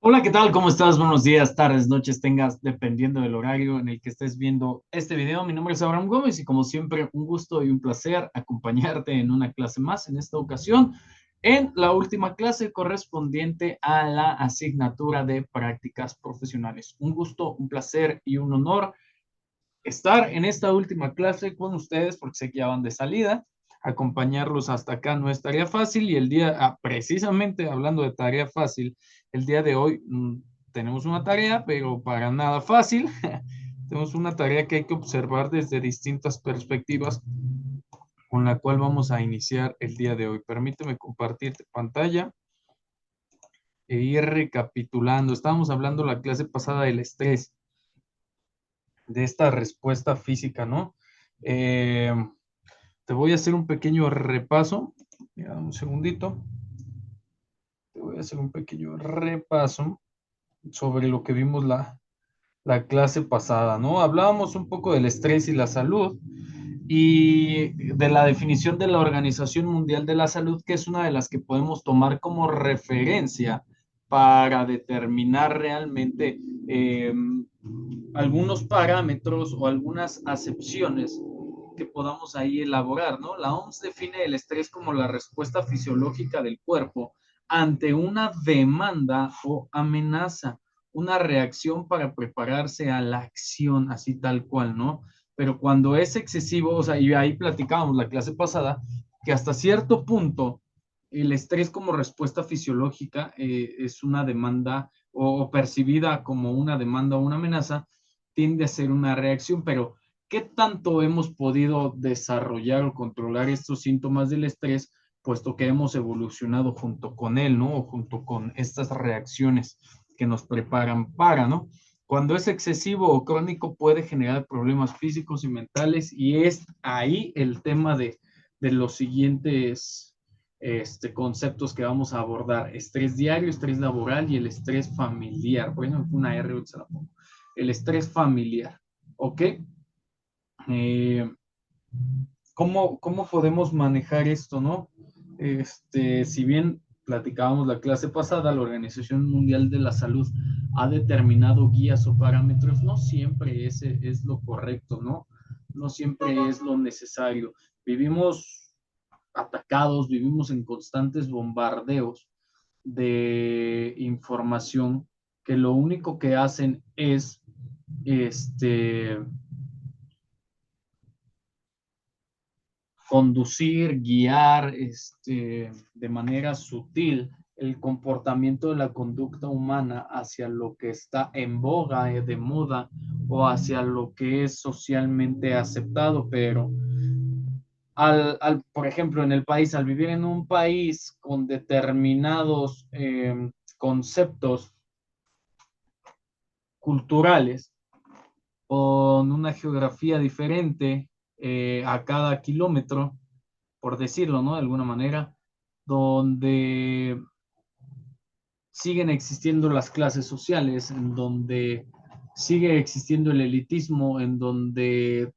Hola, ¿qué tal? ¿Cómo estás? Buenos días, tardes, noches, tengas, dependiendo del horario en el que estés viendo este video. Mi nombre es Abraham Gómez y como siempre, un gusto y un placer acompañarte en una clase más, en esta ocasión, en la última clase correspondiente a la asignatura de prácticas profesionales. Un gusto, un placer y un honor estar en esta última clase con ustedes porque sé que ya van de salida. Acompañarlos hasta acá no es tarea fácil y el día, precisamente hablando de tarea fácil, el día de hoy tenemos una tarea, pero para nada fácil. Tenemos una tarea que hay que observar desde distintas perspectivas con la cual vamos a iniciar el día de hoy. Permíteme compartir pantalla e ir recapitulando. Estábamos hablando la clase pasada del estrés, de esta respuesta física, ¿no? Eh, Te voy a hacer un pequeño repaso. Mira, un segundito. Te voy a hacer un pequeño repaso sobre lo que vimos la clase pasada, ¿no? Hablábamos un poco del estrés y la salud y de la definición de la Organización Mundial de la Salud, que es una de las que podemos tomar como referencia para determinar realmente eh, algunos parámetros o algunas acepciones que podamos ahí elaborar, ¿no? La OMS define el estrés como la respuesta fisiológica del cuerpo ante una demanda o amenaza, una reacción para prepararse a la acción, así tal cual, ¿no? Pero cuando es excesivo, o sea, y ahí platicábamos la clase pasada, que hasta cierto punto el estrés como respuesta fisiológica es una demanda o percibida como una demanda o una amenaza, tiende a ser una reacción, pero ¿qué tanto hemos podido desarrollar o controlar estos síntomas del estrés, puesto que hemos evolucionado junto con él, ¿no? O junto con estas reacciones que nos preparan para, ¿no? Cuando es excesivo o crónico puede generar problemas físicos y mentales y es ahí el tema de los siguientes conceptos que vamos a abordar: estrés diario, estrés laboral y el estrés familiar. Bueno, una R se la pongo. El estrés familiar, ¿ok? Eh, ¿Cómo podemos manejar esto, no? Si bien platicábamos la clase pasada, la Organización Mundial de la Salud ha determinado guías o parámetros, no siempre ese es lo correcto, ¿no? No siempre es lo necesario. Vivimos atacados, vivimos en constantes bombardeos de información que lo único que hacen es conducir, guiar de manera sutil el comportamiento de la conducta humana hacia lo que está en boga, de moda, o hacia lo que es socialmente aceptado, pero por ejemplo, en el país, al vivir en un país con determinados conceptos culturales, con una geografía diferente a cada kilómetro, por decirlo, ¿no? De alguna manera, donde siguen existiendo las clases sociales, en donde sigue existiendo el elitismo, en donde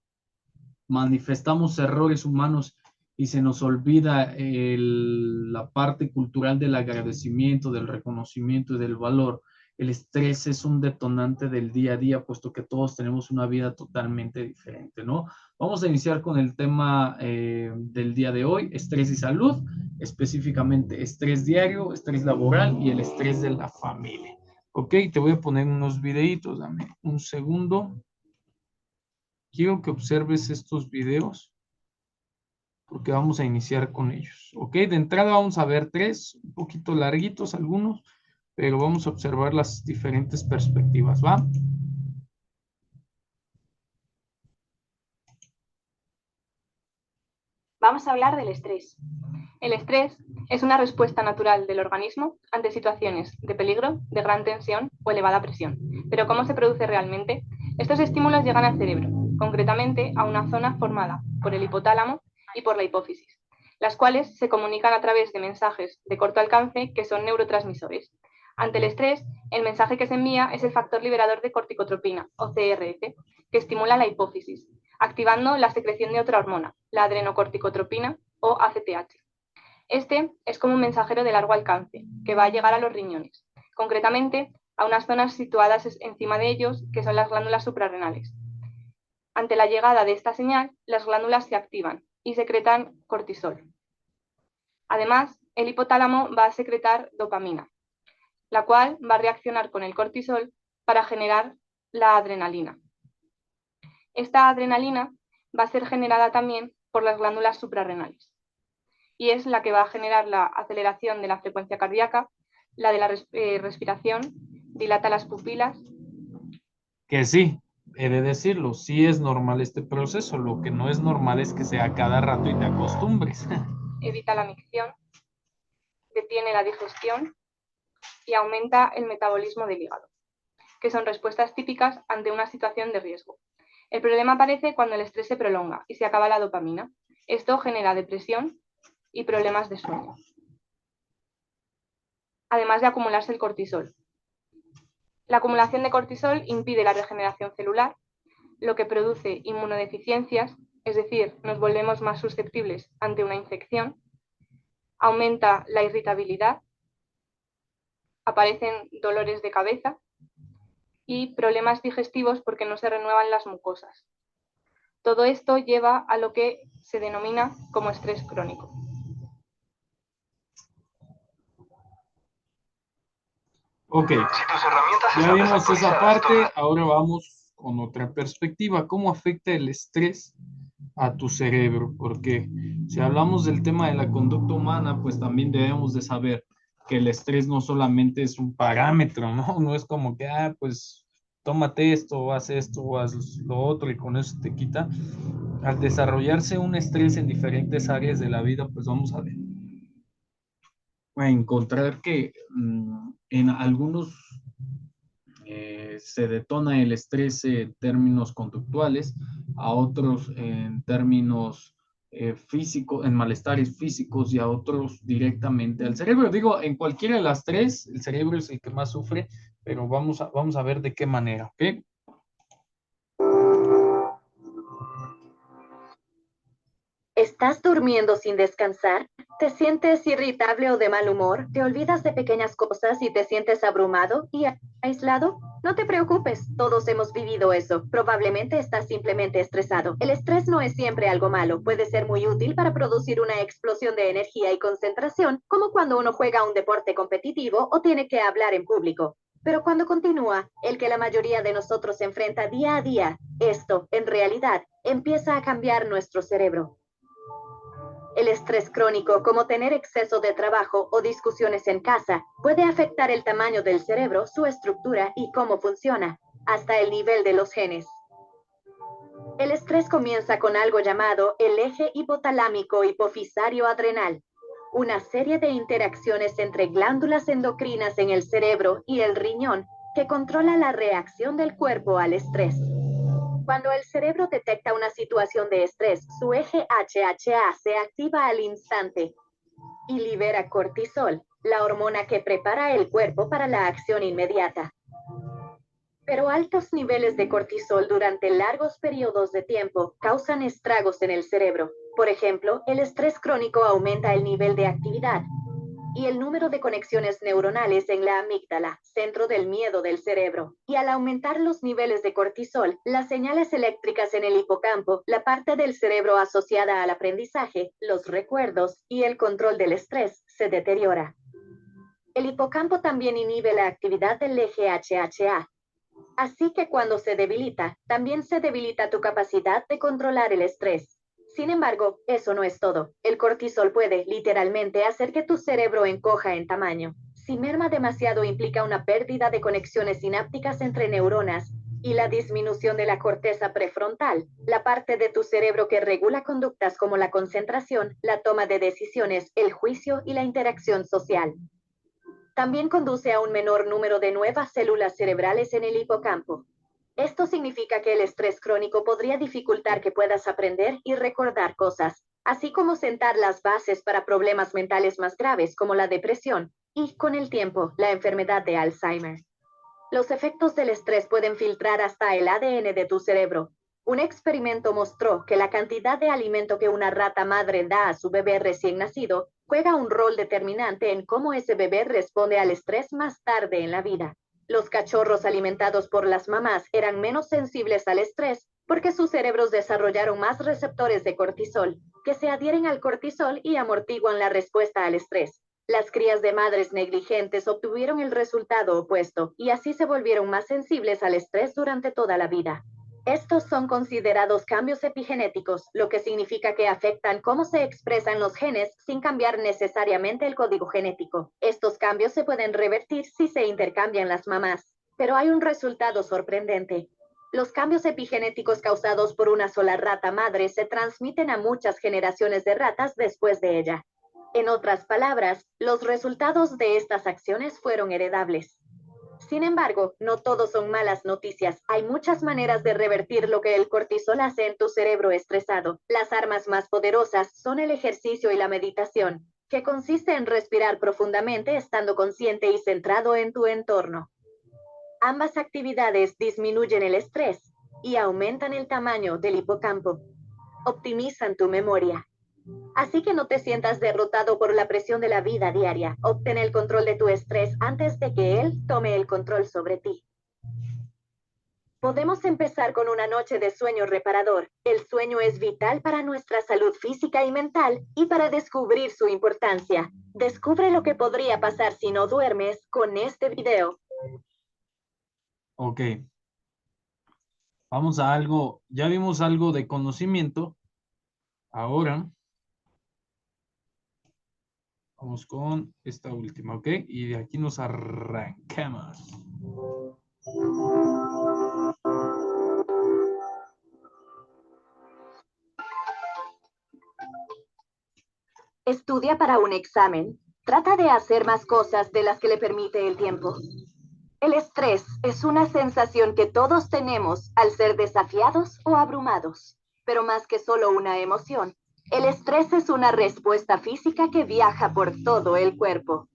manifestamos errores humanos y se nos olvida la parte cultural del agradecimiento, del reconocimiento y del valor. El estrés es un detonante del día a día, puesto que todos tenemos una vida totalmente diferente, ¿no? Vamos a iniciar con el tema del día de hoy: estrés y salud, específicamente estrés diario, estrés laboral y el estrés de la familia. Ok, te voy a poner unos videitos, dame un segundo. Quiero que observes estos videos porque vamos a iniciar con ellos. Ok, de entrada vamos a ver tres, un poquito larguitos algunos, pero vamos a observar las diferentes perspectivas, ¿va? Vamos a hablar del estrés. El estrés es una respuesta natural del organismo ante situaciones de peligro, de gran tensión o elevada presión. Pero ¿cómo se produce realmente? Estos estímulos llegan al cerebro, concretamente a una zona formada por el hipotálamo y por la hipófisis, las cuales se comunican a través de mensajes de corto alcance que son neurotransmisores. Ante el estrés, el mensaje que se envía es el factor liberador de corticotropina, o CRF, que estimula la hipófisis, activando la secreción de otra hormona, la adrenocorticotropina o ACTH. Este es como un mensajero de largo alcance que va a llegar a los riñones, concretamente a unas zonas situadas encima de ellos, que son las glándulas suprarrenales. Ante la llegada de esta señal, las glándulas se activan y secretan cortisol. Además, el hipotálamo va a secretar dopamina, la cual va a reaccionar con el cortisol para generar la adrenalina. Esta adrenalina va a ser generada también por las glándulas suprarrenales y es la que va a generar la aceleración de la frecuencia cardíaca, la de la respiración, dilata las pupilas. Que sí, he de decirlo, sí es normal este proceso, lo que no es normal es que sea cada rato y te acostumbres. Evita la micción, detiene la digestión y aumenta el metabolismo del hígado, que son respuestas típicas ante una situación de riesgo. El problema aparece cuando el estrés se prolonga y se acaba la dopamina. Esto genera depresión y problemas de sueño, además de acumularse el cortisol. La acumulación de cortisol impide la regeneración celular, lo que produce inmunodeficiencias, es decir, nos volvemos más susceptibles ante una infección, aumenta la irritabilidad, aparecen dolores de cabeza y problemas digestivos porque no se renuevan las mucosas. Todo esto lleva a lo que se denomina como estrés crónico. Ok, ya vimos esa parte, ahora vamos con otra perspectiva. ¿Cómo afecta el estrés a tu cerebro? Porque si hablamos del tema de la conducta humana, pues también debemos de saber que el estrés no solamente es un parámetro, ¿no? No es como que, pues tómate esto, o haz lo otro y con eso te quita. Al desarrollarse un estrés en diferentes áreas de la vida, pues vamos a encontrar que en algunos se detona el estrés en términos conductuales, a otros en términos físicos, en malestares físicos y a otros directamente al cerebro. Digo, en cualquiera de las tres, el cerebro es el que más sufre, pero vamos a ver de qué manera, ¿ok? ¿Estás durmiendo sin descansar? ¿Te sientes irritable o de mal humor? ¿Te olvidas de pequeñas cosas y te sientes abrumado y aislado? No te preocupes, todos hemos vivido eso. Probablemente estás simplemente estresado. El estrés no es siempre algo malo. Puede ser muy útil para producir una explosión de energía y concentración, como cuando uno juega un deporte competitivo o tiene que hablar en público. Pero cuando continúa, el que la mayoría de nosotros enfrenta día a día, esto, en realidad, empieza a cambiar nuestro cerebro. El estrés crónico, como tener exceso de trabajo o discusiones en casa, puede afectar el tamaño del cerebro, su estructura y cómo funciona, hasta el nivel de los genes. El estrés comienza con algo llamado el eje hipotalámico hipofisario adrenal, una serie de interacciones entre glándulas endocrinas en el cerebro y el riñón que controla la reacción del cuerpo al estrés. Cuando el cerebro detecta una situación de estrés, su eje HHA se activa al instante y libera cortisol, la hormona que prepara el cuerpo para la acción inmediata. Pero altos niveles de cortisol durante largos periodos de tiempo causan estragos en el cerebro. Por ejemplo, el estrés crónico aumenta el nivel de actividad y el número de conexiones neuronales en la amígdala, centro del miedo del cerebro. Y al aumentar los niveles de cortisol, las señales eléctricas en el hipocampo, la parte del cerebro asociada al aprendizaje, los recuerdos y el control del estrés, se deteriora. El hipocampo también inhibe la actividad del eje HHA. Así que cuando se debilita, también se debilita tu capacidad de controlar el estrés. Sin embargo, eso no es todo. El cortisol puede, literalmente, hacer que tu cerebro encoja en tamaño. Si merma demasiado implica una pérdida de conexiones sinápticas entre neuronas y la disminución de la corteza prefrontal, la parte de tu cerebro que regula conductas como la concentración, la toma de decisiones, el juicio y la interacción social. También conduce a un menor número de nuevas células cerebrales en el hipocampo. Esto significa que el estrés crónico podría dificultar que puedas aprender y recordar cosas, así como sentar las bases para problemas mentales más graves como la depresión y, con el tiempo, la enfermedad de Alzheimer. Los efectos del estrés pueden filtrar hasta el ADN de tu cerebro. Un experimento mostró que la cantidad de alimento que una rata madre da a su bebé recién nacido juega un rol determinante en cómo ese bebé responde al estrés más tarde en la vida. Los cachorros alimentados por las mamás eran menos sensibles al estrés porque sus cerebros desarrollaron más receptores de cortisol, que se adhieren al cortisol y amortiguan la respuesta al estrés. Las crías de madres negligentes obtuvieron el resultado opuesto y así se volvieron más sensibles al estrés durante toda la vida. Estos son considerados cambios epigenéticos, lo que significa que afectan cómo se expresan los genes sin cambiar necesariamente el código genético. Estos cambios se pueden revertir si se intercambian las mamás, pero hay un resultado sorprendente. Los cambios epigenéticos causados por una sola rata madre se transmiten a muchas generaciones de ratas después de ella. En otras palabras, los resultados de estas acciones fueron heredables. Sin embargo, no todo son malas noticias. Hay muchas maneras de revertir lo que el cortisol hace en tu cerebro estresado. Las armas más poderosas son el ejercicio y la meditación, que consiste en respirar profundamente estando consciente y centrado en tu entorno. Ambas actividades disminuyen el estrés y aumentan el tamaño del hipocampo. Optimizan tu memoria. Así que no te sientas derrotado por la presión de la vida diaria. Obtén el control de tu estrés antes de que él tome el control sobre ti. Podemos empezar con una noche de sueño reparador. El sueño es vital para nuestra salud física y mental y para descubrir su importancia. Descubre lo que podría pasar si no duermes con este video. Ok. Vamos a algo, ya vimos algo de conocimiento. Ahora vamos con esta última, ¿ok? Y de aquí nos arrancamos. Estudia para un examen. Trata de hacer más cosas de las que le permite el tiempo. El estrés es una sensación que todos tenemos al ser desafiados o abrumados, pero más que solo una emoción. El estrés es una respuesta física que viaja por todo el cuerpo.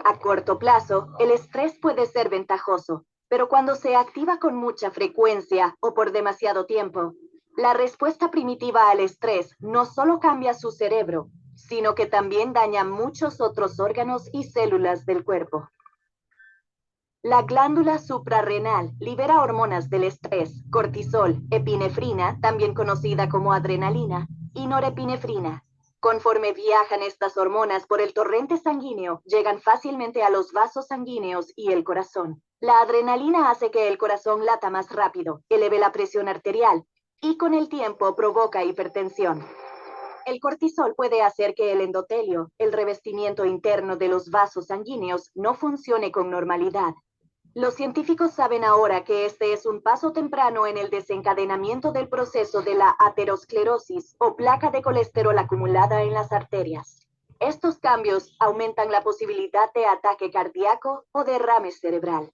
A corto plazo, el estrés puede ser ventajoso, pero cuando se activa con mucha frecuencia o por demasiado tiempo, la respuesta primitiva al estrés no solo cambia su cerebro, sino que también daña muchos otros órganos y células del cuerpo. La glándula suprarrenal libera hormonas del estrés, cortisol, epinefrina, también conocida como adrenalina, y norepinefrina. Conforme viajan estas hormonas por el torrente sanguíneo, llegan fácilmente a los vasos sanguíneos y el corazón. La adrenalina hace que el corazón lata más rápido, eleve la presión arterial y con el tiempo provoca hipertensión. El cortisol puede hacer que el endotelio, el revestimiento interno de los vasos sanguíneos, no funcione con normalidad. Los científicos saben ahora que este es un paso temprano en el desencadenamiento del proceso de la aterosclerosis o placa de colesterol acumulada en las arterias. Estos cambios aumentan la posibilidad de ataque cardíaco o derrame cerebral.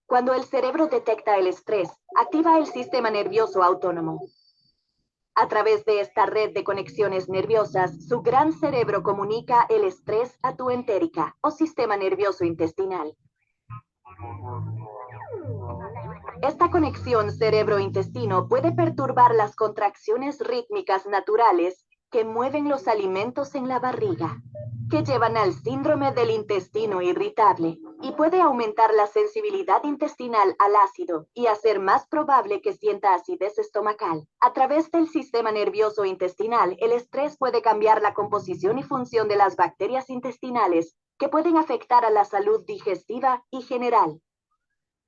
Cuando el cerebro detecta el estrés, activa el sistema nervioso autónomo. A través de esta red de conexiones nerviosas, su gran cerebro comunica el estrés a tu entérica o sistema nervioso intestinal. Esta conexión cerebro-intestino puede perturbar las contracciones rítmicas naturales que mueven los alimentos en la barriga, que llevan al síndrome del intestino irritable y puede aumentar la sensibilidad intestinal al ácido y hacer más probable que sienta acidez estomacal. A través del sistema nervioso intestinal, el estrés puede cambiar la composición y función de las bacterias intestinales que pueden afectar a la salud digestiva y general.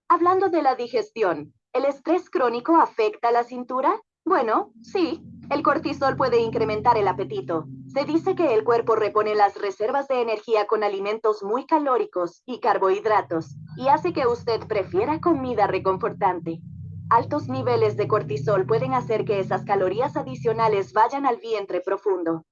Hablando de la digestión, ¿el estrés crónico afecta a la cintura? Bueno, sí. El cortisol puede incrementar el apetito. Se dice que el cuerpo repone las reservas de energía con alimentos muy calóricos y carbohidratos, y hace que usted prefiera comida reconfortante. Altos niveles de cortisol pueden hacer que esas calorías adicionales vayan al vientre profundo.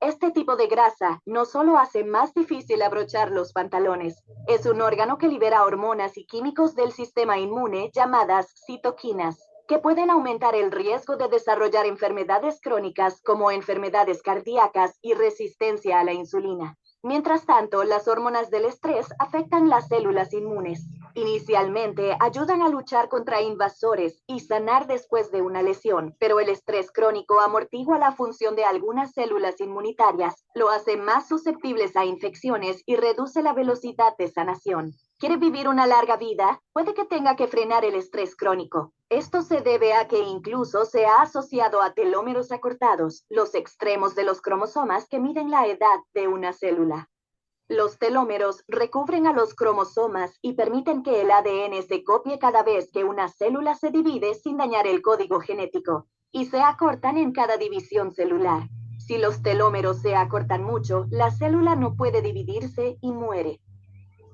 Este tipo de grasa no solo hace más difícil abrochar los pantalones, es un órgano que libera hormonas y químicos del sistema inmune llamadas citoquinas, que pueden aumentar el riesgo de desarrollar enfermedades crónicas como enfermedades cardíacas y resistencia a la insulina. Mientras tanto, las hormonas del estrés afectan las células inmunes. Inicialmente ayudan a luchar contra invasores y sanar después de una lesión, pero el estrés crónico amortigua la función de algunas células inmunitarias, lo hace más susceptibles a infecciones y reduce la velocidad de sanación. ¿Quiere vivir una larga vida? Puede que tenga que frenar el estrés crónico. Esto se debe a que incluso se ha asociado a telómeros acortados, los extremos de los cromosomas que miden la edad de una célula. Los telómeros recubren a los cromosomas y permiten que el ADN se copie cada vez que una célula se divide sin dañar el código genético, y se acortan en cada división celular. Si los telómeros se acortan mucho, la célula no puede dividirse y muere.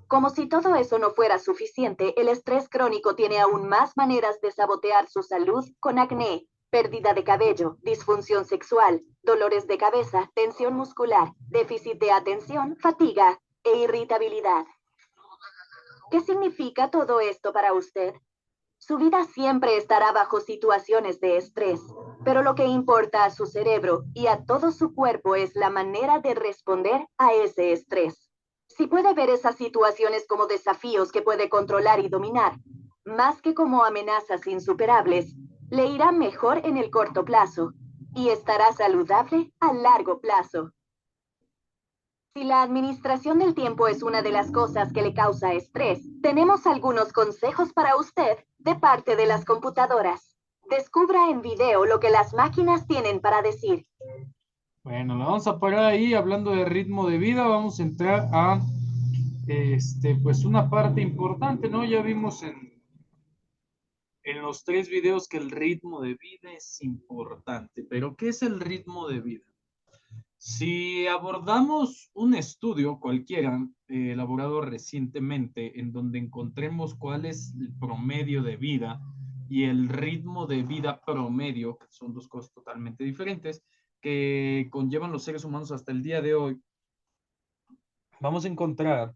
Como si todo eso no fuera suficiente, el estrés crónico tiene aún más maneras de sabotear su salud con acné, pérdida de cabello, disfunción sexual, dolores de cabeza, tensión muscular, déficit de atención, fatiga e irritabilidad. ¿Qué significa todo esto para usted? Su vida siempre estará bajo situaciones de estrés, pero lo que importa a su cerebro y a todo su cuerpo es la manera de responder a ese estrés. Si puede ver esas situaciones como desafíos que puede controlar y dominar, más que como amenazas insuperables, le irá mejor en el corto plazo y estará saludable a largo plazo. Si la administración del tiempo es una de las cosas que le causa estrés, tenemos algunos consejos para usted de parte de las computadoras. Descubra en video lo que las máquinas tienen para decir. Bueno, la vamos a parar ahí hablando de ritmo de vida. Vamos a entrar a pues una parte importante, ¿no? Ya vimos en los 3 videos que el ritmo de vida es importante, pero ¿qué es el ritmo de vida? Si abordamos un estudio cualquiera elaborado recientemente en donde encontremos cuál es el promedio de vida y el ritmo de vida promedio, que son dos cosas totalmente diferentes, que conllevan los seres humanos hasta el día de hoy, vamos a encontrar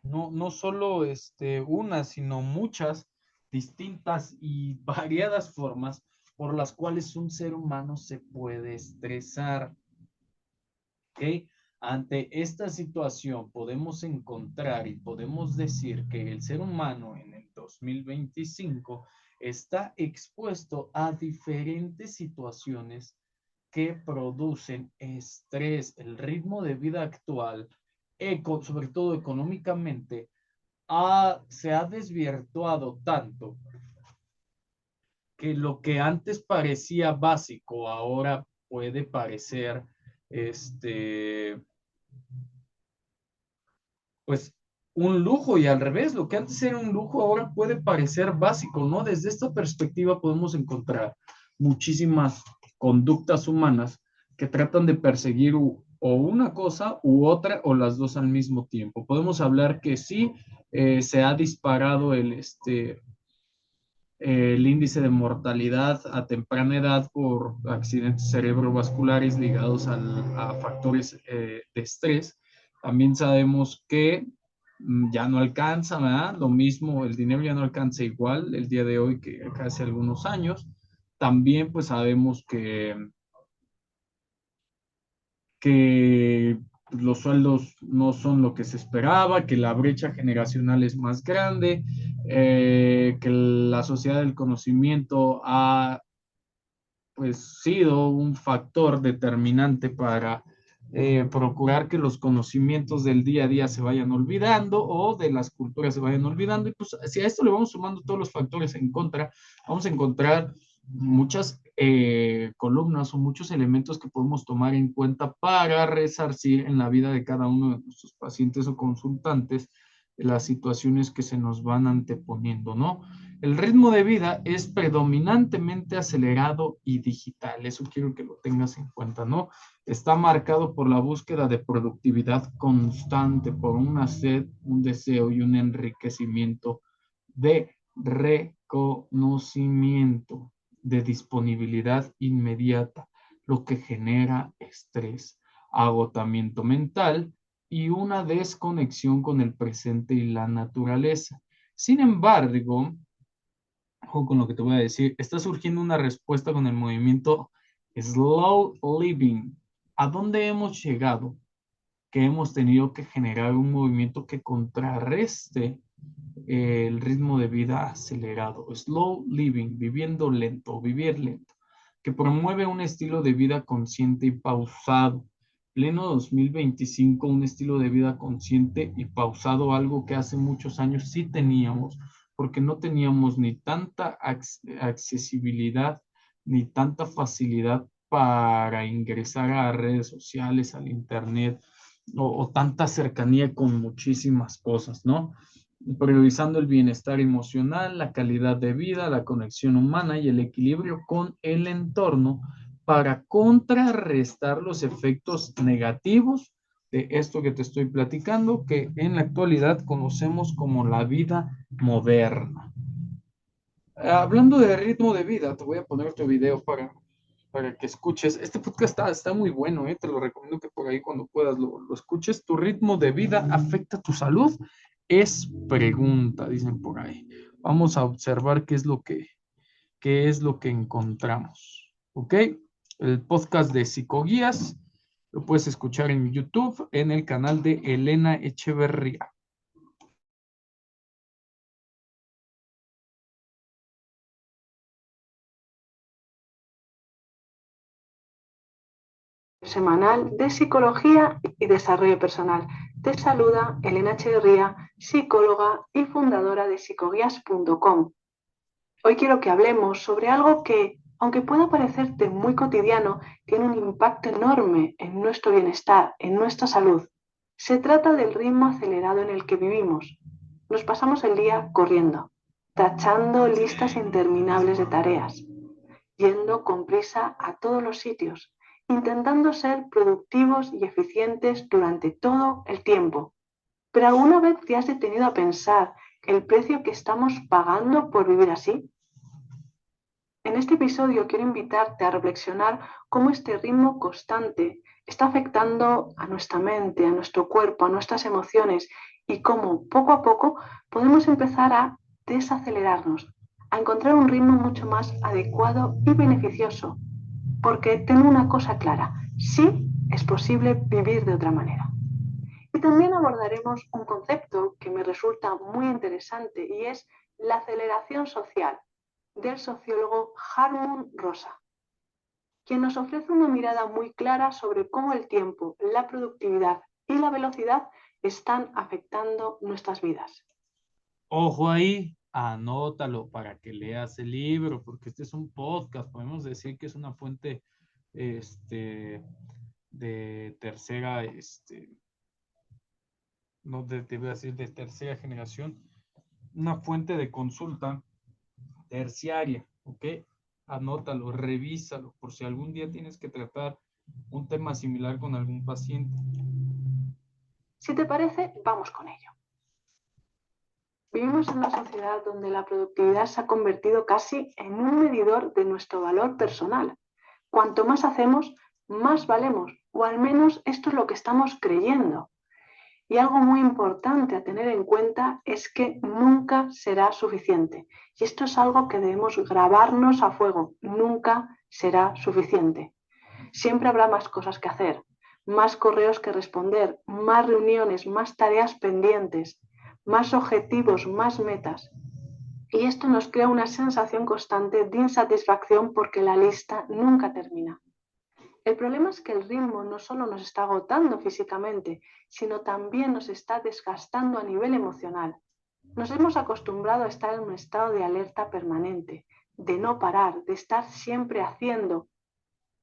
no solo una, sino muchas distintas y variadas formas por las cuales un ser humano se puede estresar. ¿Ok? Ante esta situación podemos encontrar y podemos decir que el ser humano en el 2025 está expuesto a diferentes situaciones que producen estrés. El ritmo de vida actual, sobre todo económicamente, se ha desvirtuado tanto que lo que antes parecía básico ahora puede parecer pues un lujo, y al revés, lo que antes era un lujo ahora puede parecer básico, ¿no? Desde esta perspectiva podemos encontrar muchísimas conductas humanas que tratan de perseguir o una cosa u otra o las dos al mismo tiempo. Podemos hablar que sí, se ha disparado el índice de mortalidad a temprana edad por accidentes cerebrovasculares ligados a factores de estrés. También sabemos que ya no alcanza, ¿verdad? Lo mismo, el dinero ya no alcanza igual el día de hoy que hace algunos años. También pues sabemos que los sueldos no son lo que se esperaba, que la brecha generacional es más grande, que la sociedad del conocimiento ha pues sido un factor determinante para procurar que los conocimientos del día a día se vayan olvidando o de las culturas se vayan olvidando. Y pues si a esto le vamos sumando todos los factores en contra, vamos a encontrar muchas columnas o muchos elementos que podemos tomar en cuenta para resarcir en la vida de cada uno de nuestros pacientes o consultantes las situaciones que se nos van anteponiendo, ¿no? El ritmo de vida es predominantemente acelerado y digital. Eso quiero que lo tengas en cuenta, ¿no? Está marcado por la búsqueda de productividad constante, por una sed, un deseo y un enriquecimiento de reconocimiento, de disponibilidad inmediata, lo que genera estrés, agotamiento mental y una desconexión con el presente y la naturaleza. Sin embargo, ojo con lo que te voy a decir, está surgiendo una respuesta con el movimiento Slow Living. ¿A dónde hemos llegado? Que hemos tenido que generar un movimiento que contrarreste el ritmo de vida acelerado, slow living, viviendo lento, vivir lento, que promueve un estilo de vida consciente y pausado. Pleno 2025, un estilo de vida consciente y pausado, algo que hace muchos años sí teníamos, porque no teníamos ni tanta accesibilidad ni tanta facilidad para ingresar a redes sociales, al internet, o tanta cercanía con muchísimas cosas, ¿no? Priorizando el bienestar emocional, la calidad de vida, la conexión humana y el equilibrio con el entorno para contrarrestar los efectos negativos de esto que te estoy platicando, que en la actualidad conocemos como la vida moderna. Hablando de ritmo de vida, te voy a poner otro video para que escuches. Este podcast está muy bueno, te lo recomiendo que por ahí cuando puedas lo escuches. ¿Tu ritmo de vida afecta tu salud? Es pregunta, dicen por ahí. Vamos a observar qué es lo que encontramos. ¿Ok? El podcast de Psicoguías lo puedes escuchar en YouTube en el canal de Elena Echeverría. Semanal de Psicología y Desarrollo Personal. Te saluda Elena Echeverría, psicóloga y fundadora de psicoguías.com. Hoy quiero que hablemos sobre algo que, aunque pueda parecerte muy cotidiano, tiene un impacto enorme en nuestro bienestar, en nuestra salud. Se trata del ritmo acelerado en el que vivimos. Nos pasamos el día corriendo, tachando listas interminables de tareas, yendo con prisa a todos los sitios, intentando ser productivos y eficientes durante todo el tiempo. ¿Pero alguna vez te has detenido a pensar el precio que estamos pagando por vivir así? En este episodio quiero invitarte a reflexionar cómo este ritmo constante está afectando a nuestra mente, a nuestro cuerpo, a nuestras emociones y cómo poco a poco podemos empezar a desacelerarnos, a encontrar un ritmo mucho más adecuado y beneficioso. Porque tengo una cosa clara, sí es posible vivir de otra manera. Y también abordaremos un concepto que me resulta muy interesante y es la aceleración social, del sociólogo Hartmut Rosa, quien nos ofrece una mirada muy clara sobre cómo el tiempo, la productividad y la velocidad están afectando nuestras vidas. Ojo ahí, anótalo para que leas el libro, porque este es un podcast, podemos decir que es una fuente de tercera, no te voy a decir de tercera generación, una fuente de consulta terciaria, ¿ok? Anótalo, revísalo, por si algún día tienes que tratar un tema similar con algún paciente. Si te parece, vamos con ello. Vivimos en una sociedad donde la productividad se ha convertido casi en un medidor de nuestro valor personal. Cuanto más hacemos, más valemos, o al menos esto es lo que estamos creyendo. Y algo muy importante a tener en cuenta es que nunca será suficiente. Y esto es algo que debemos grabarnos a fuego. Nunca será suficiente. Siempre habrá más cosas que hacer, más correos que responder, más reuniones, más tareas pendientes, más objetivos, más metas. Y esto nos crea una sensación constante de insatisfacción porque la lista nunca termina. El problema es que el ritmo no solo nos está agotando físicamente, sino también nos está desgastando a nivel emocional. Nos hemos acostumbrado a estar en un estado de alerta permanente, de no parar, de estar siempre haciendo.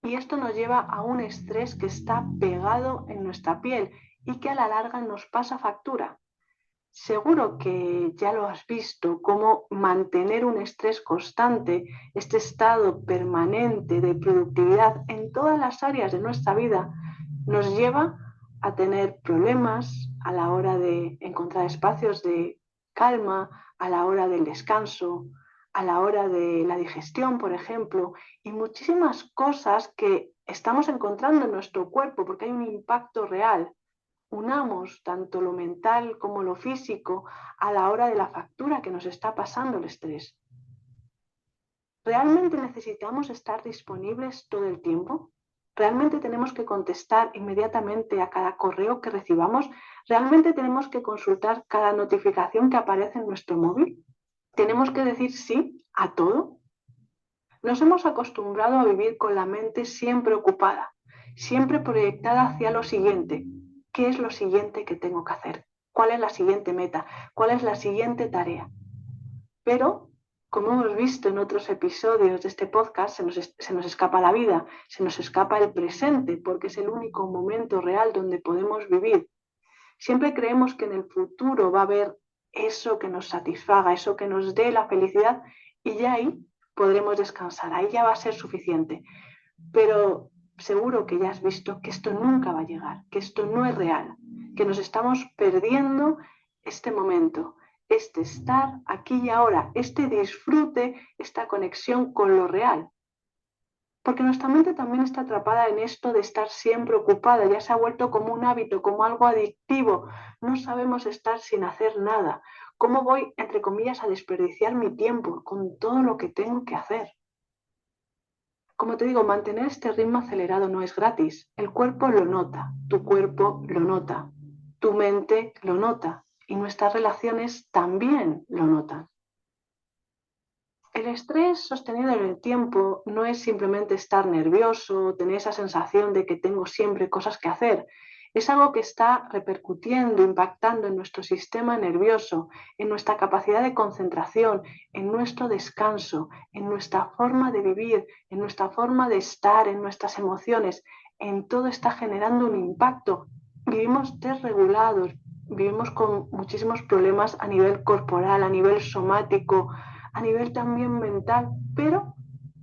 Y esto nos lleva a un estrés que está pegado en nuestra piel y que a la larga nos pasa factura. Seguro que ya lo has visto, cómo mantener un estrés constante, este estado permanente de productividad en todas las áreas de nuestra vida, nos lleva a tener problemas a la hora de encontrar espacios de calma, a la hora del descanso, a la hora de la digestión, por ejemplo, y muchísimas cosas que estamos encontrando en nuestro cuerpo porque hay un impacto real. Unamos tanto lo mental como lo físico a la hora de la factura que nos está pasando el estrés. ¿Realmente necesitamos estar disponibles todo el tiempo? ¿Realmente tenemos que contestar inmediatamente a cada correo que recibamos? ¿Realmente tenemos que consultar cada notificación que aparece en nuestro móvil? ¿Tenemos que decir sí a todo? Nos hemos acostumbrado a vivir con la mente siempre ocupada, siempre proyectada hacia lo siguiente. ¿Qué es lo siguiente que tengo que hacer? ¿Cuál es la siguiente meta? ¿Cuál es la siguiente tarea? Pero, como hemos visto en otros episodios de este podcast, se nos escapa la vida, se nos escapa el presente, porque es el único momento real donde podemos vivir. Siempre creemos que en el futuro va a haber eso que nos satisfaga, eso que nos dé la felicidad, y ya ahí podremos descansar, ahí ya va a ser suficiente. Pero seguro que ya has visto que esto nunca va a llegar, que esto no es real, que nos estamos perdiendo este momento, este estar aquí y ahora, este disfrute, esta conexión con lo real. Porque nuestra mente también está atrapada en esto de estar siempre ocupada, ya se ha vuelto como un hábito, como algo adictivo. No sabemos estar sin hacer nada. ¿Cómo voy, entre comillas, a desperdiciar mi tiempo con todo lo que tengo que hacer? Como te digo, mantener este ritmo acelerado no es gratis. El cuerpo lo nota, tu cuerpo lo nota, tu mente lo nota y nuestras relaciones también lo notan. El estrés sostenido en el tiempo no es simplemente estar nervioso, tener esa sensación de que tengo siempre cosas que hacer. Es algo que está repercutiendo, impactando en nuestro sistema nervioso, en nuestra capacidad de concentración, en nuestro descanso, en nuestra forma de vivir, en nuestra forma de estar, en nuestras emociones. En todo está generando un impacto. Vivimos desregulados, vivimos con muchísimos problemas a nivel corporal, a nivel somático, a nivel también mental, pero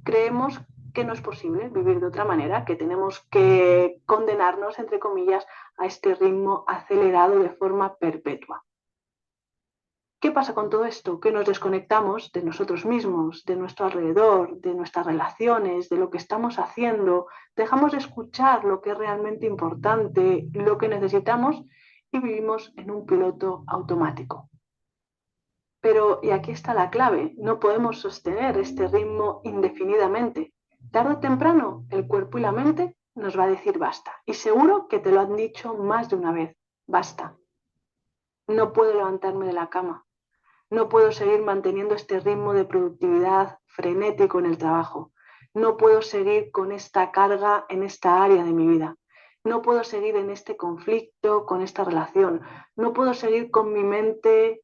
creemos que no es posible vivir de otra manera, que tenemos que condenarnos, entre comillas, a este ritmo acelerado de forma perpetua. ¿Qué pasa con todo esto? Que nos desconectamos de nosotros mismos, de nuestro alrededor, de nuestras relaciones, de lo que estamos haciendo, dejamos de escuchar lo que es realmente importante, lo que necesitamos y vivimos en un piloto automático. Pero, y aquí está la clave, no podemos sostener este ritmo indefinidamente. Tarde o temprano, el cuerpo y la mente nos va a decir basta. Y seguro que te lo han dicho más de una vez, basta. No puedo levantarme de la cama. No puedo seguir manteniendo este ritmo de productividad frenético en el trabajo. No puedo seguir con esta carga en esta área de mi vida. No puedo seguir en este conflicto, con esta relación. No puedo seguir con mi mente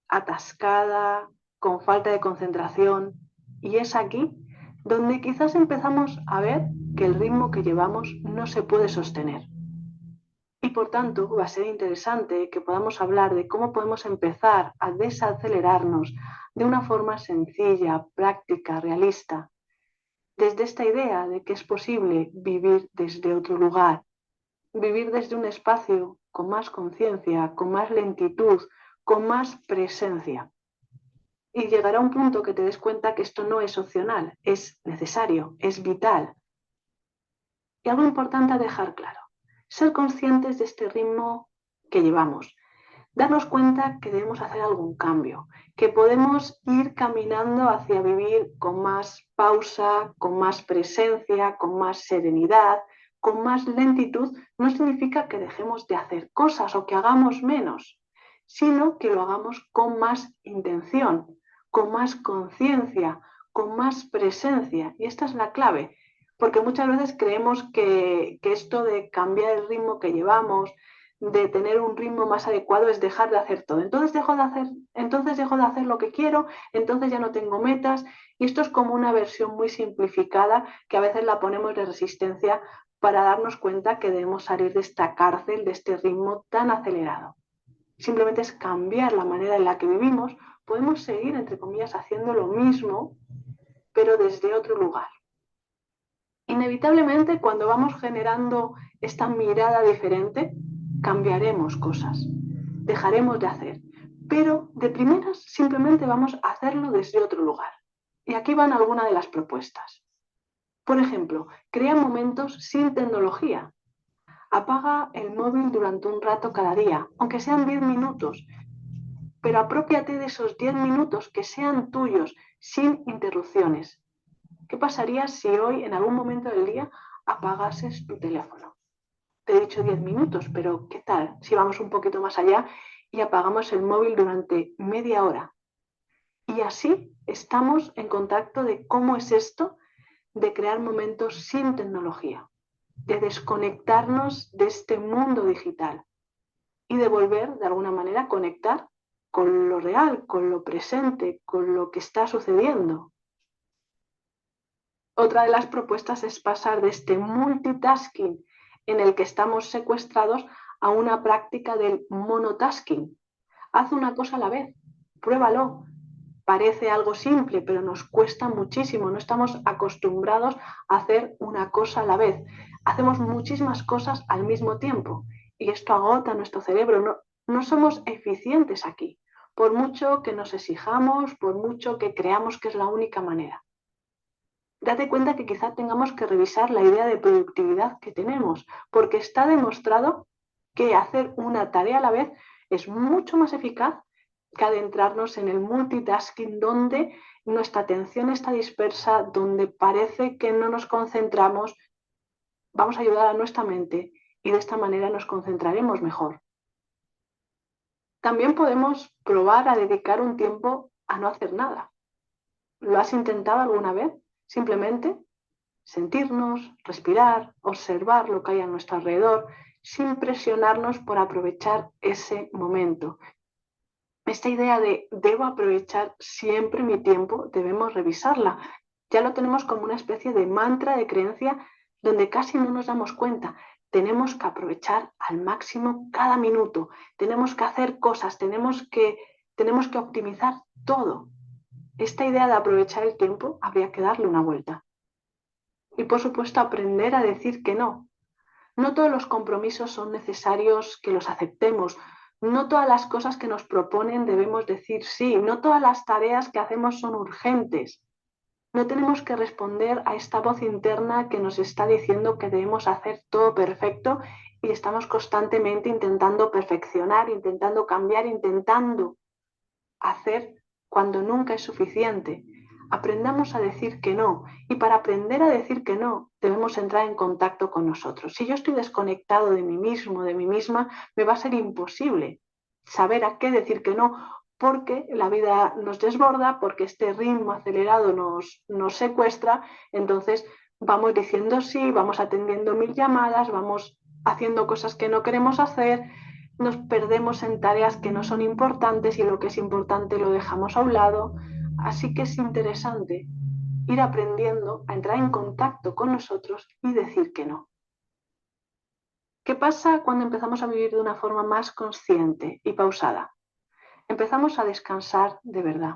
atascada, con falta de concentración. Y es aquí donde quizás empezamos a ver que el ritmo que llevamos no se puede sostener. Y por tanto va a ser interesante que podamos hablar de cómo podemos empezar a desacelerarnos de una forma sencilla, práctica, realista, desde esta idea de que es posible vivir desde otro lugar, vivir desde un espacio con más conciencia, con más lentitud, con más presencia. Y llegará un punto que te des cuenta que esto no es opcional, es necesario, es vital. Y algo importante a dejar claro, ser conscientes de este ritmo que llevamos, darnos cuenta que debemos hacer algún cambio, que podemos ir caminando hacia vivir con más pausa, con más presencia, con más serenidad, con más lentitud. No significa que dejemos de hacer cosas o que hagamos menos, sino que lo hagamos con más intención, con más conciencia, con más presencia. Y esta es la clave, porque muchas veces creemos que esto de cambiar el ritmo que llevamos, de tener un ritmo más adecuado, es dejar de hacer todo. Entonces dejo de hacer lo que quiero, entonces ya no tengo metas. Y esto es como una versión muy simplificada que a veces la ponemos de resistencia para darnos cuenta que debemos salir de esta cárcel, de este ritmo tan acelerado. Simplemente es cambiar la manera en la que vivimos. Podemos seguir, entre comillas, haciendo lo mismo, pero desde otro lugar. Inevitablemente, cuando vamos generando esta mirada diferente, cambiaremos cosas, dejaremos de hacer, pero de primeras simplemente vamos a hacerlo desde otro lugar. Y aquí van algunas de las propuestas. Por ejemplo, crea momentos sin tecnología. Apaga el móvil durante un rato cada día, aunque sean 10 minutos, pero aprópiate de esos 10 minutos que sean tuyos, sin interrupciones. ¿Qué pasaría si hoy, en algún momento del día, apagases tu teléfono? Te he dicho 10 minutos, pero ¿qué tal si vamos un poquito más allá y apagamos el móvil durante media hora? Y así estamos en contacto de cómo es esto de crear momentos sin tecnología, de desconectarnos de este mundo digital y de volver de alguna manera a conectar con lo real, con lo presente, con lo que está sucediendo. Otra de las propuestas es pasar de este multitasking en el que estamos secuestrados a una práctica del monotasking. Haz una cosa a la vez, pruébalo. Parece algo simple, pero nos cuesta muchísimo. No estamos acostumbrados a hacer una cosa a la vez. Hacemos muchísimas cosas al mismo tiempo y esto agota nuestro cerebro. No somos eficientes aquí, por mucho que nos exijamos, por mucho que creamos que es la única manera. Date cuenta que quizá tengamos que revisar la idea de productividad que tenemos, porque está demostrado que hacer una tarea a la vez es mucho más eficaz que adentrarnos en el multitasking, donde nuestra atención está dispersa, donde parece que no nos concentramos. Vamos a ayudar a nuestra mente y de esta manera nos concentraremos mejor. También podemos probar a dedicar un tiempo a no hacer nada. ¿Lo has intentado alguna vez? Simplemente sentirnos, respirar, observar lo que hay a nuestro alrededor, sin presionarnos por aprovechar ese momento. Esta idea de debo aprovechar siempre mi tiempo, debemos revisarla. Ya lo tenemos como una especie de mantra de creencia donde casi no nos damos cuenta. Tenemos que aprovechar al máximo cada minuto, tenemos que hacer cosas, tenemos que optimizar todo. Esta idea de aprovechar el tiempo habría que darle una vuelta. Y por supuesto aprender a decir que no. No todos los compromisos son necesarios que los aceptemos. No todas las cosas que nos proponen debemos decir sí. No todas las tareas que hacemos son urgentes. No tenemos que responder a esta voz interna que nos está diciendo que debemos hacer todo perfecto y estamos constantemente intentando perfeccionar, intentando cambiar, intentando hacer cuando nunca es suficiente. Aprendamos a decir que no, y para aprender a decir que no debemos entrar en contacto con nosotros. Si yo estoy desconectado de mí mismo, de mí misma, me va a ser imposible saber a qué decir que no, porque la vida nos desborda, porque este ritmo acelerado nos secuestra. Entonces vamos diciendo sí, vamos atendiendo 1000 llamadas, vamos haciendo cosas que no queremos hacer, nos perdemos en tareas que no son importantes y lo que es importante lo dejamos a un lado. Así que es interesante ir aprendiendo a entrar en contacto con nosotros y decir que no. ¿Qué pasa cuando empezamos a vivir de una forma más consciente y pausada? Empezamos a descansar de verdad.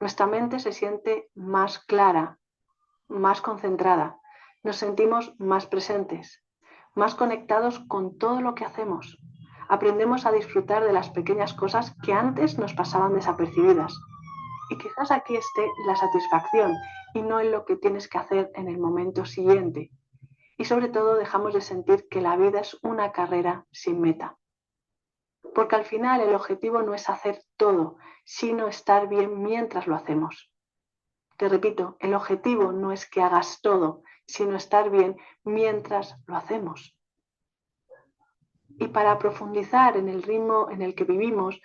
Nuestra mente se siente más clara, más concentrada. Nos sentimos más presentes, más conectados con todo lo que hacemos. Aprendemos a disfrutar de las pequeñas cosas que antes nos pasaban desapercibidas. Y quizás aquí esté la satisfacción y no en lo que tienes que hacer en el momento siguiente. Y sobre todo dejamos de sentir que la vida es una carrera sin meta. Porque al final el objetivo no es hacer todo, sino estar bien mientras lo hacemos. Te repito, el objetivo no es que hagas todo, sino estar bien mientras lo hacemos. Y para profundizar en el ritmo en el que vivimos,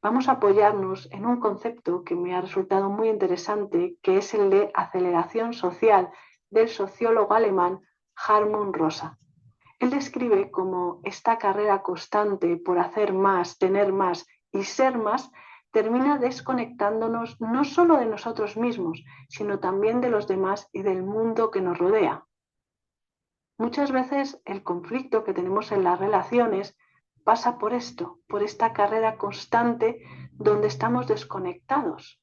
vamos a apoyarnos en un concepto que me ha resultado muy interesante, que es el de aceleración social del sociólogo alemán Hartmut Rosa. Él describe como esta carrera constante por hacer más, tener más y ser más termina desconectándonos no solo de nosotros mismos, sino también de los demás y del mundo que nos rodea. Muchas veces el conflicto que tenemos en las relaciones pasa por esto, por esta carrera constante donde estamos desconectados.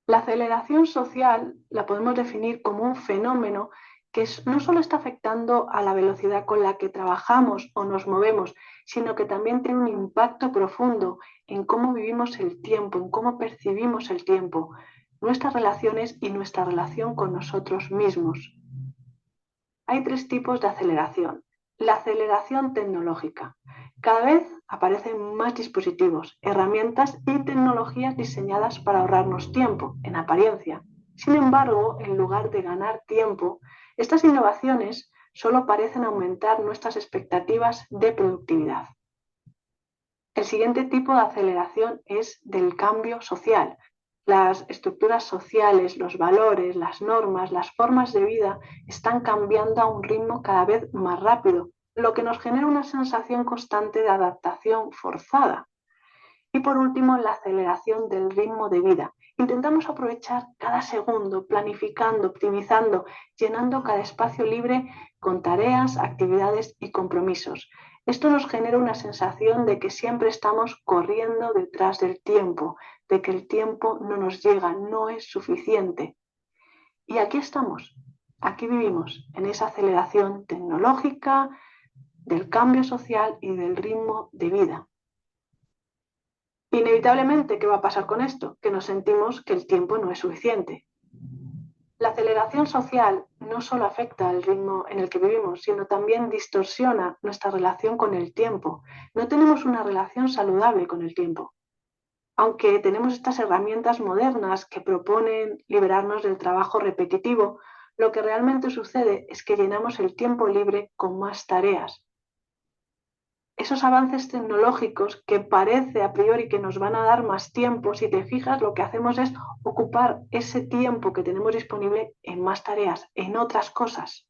La aceleración social la podemos definir como un fenómeno que no solo está afectando a la velocidad con la que trabajamos o nos movemos, sino que también tiene un impacto profundo en cómo vivimos el tiempo, en cómo percibimos el tiempo, nuestras relaciones y nuestra relación con nosotros mismos. Hay 3 tipos de aceleración. La aceleración tecnológica. Cada vez aparecen más dispositivos, herramientas y tecnologías diseñadas para ahorrarnos tiempo, en apariencia. Sin embargo, en lugar de ganar tiempo, Estas innovaciones solo parecen aumentar nuestras expectativas de productividad. El siguiente tipo de aceleración es del cambio social. Las estructuras sociales, los valores, las normas, las formas de vida están cambiando a un ritmo cada vez más rápido, lo que nos genera una sensación constante de adaptación forzada. Y por último, la aceleración del ritmo de vida. Intentamos aprovechar cada segundo, planificando, optimizando, llenando cada espacio libre con tareas, actividades y compromisos. Esto nos genera una sensación de que siempre estamos corriendo detrás del tiempo, de que el tiempo no nos llega, no es suficiente. Y aquí estamos, aquí vivimos, en esa aceleración tecnológica, del cambio social y del ritmo de vida. Inevitablemente, ¿qué va a pasar con esto? Que nos sentimos que el tiempo no es suficiente. La aceleración social no solo afecta al ritmo en el que vivimos, sino también distorsiona nuestra relación con el tiempo. No tenemos una relación saludable con el tiempo. Aunque tenemos estas herramientas modernas que proponen liberarnos del trabajo repetitivo, lo que realmente sucede es que llenamos el tiempo libre con más tareas. Esos avances tecnológicos que parece a priori que nos van a dar más tiempo, si te fijas, lo que hacemos es ocupar ese tiempo que tenemos disponible en más tareas, en otras cosas.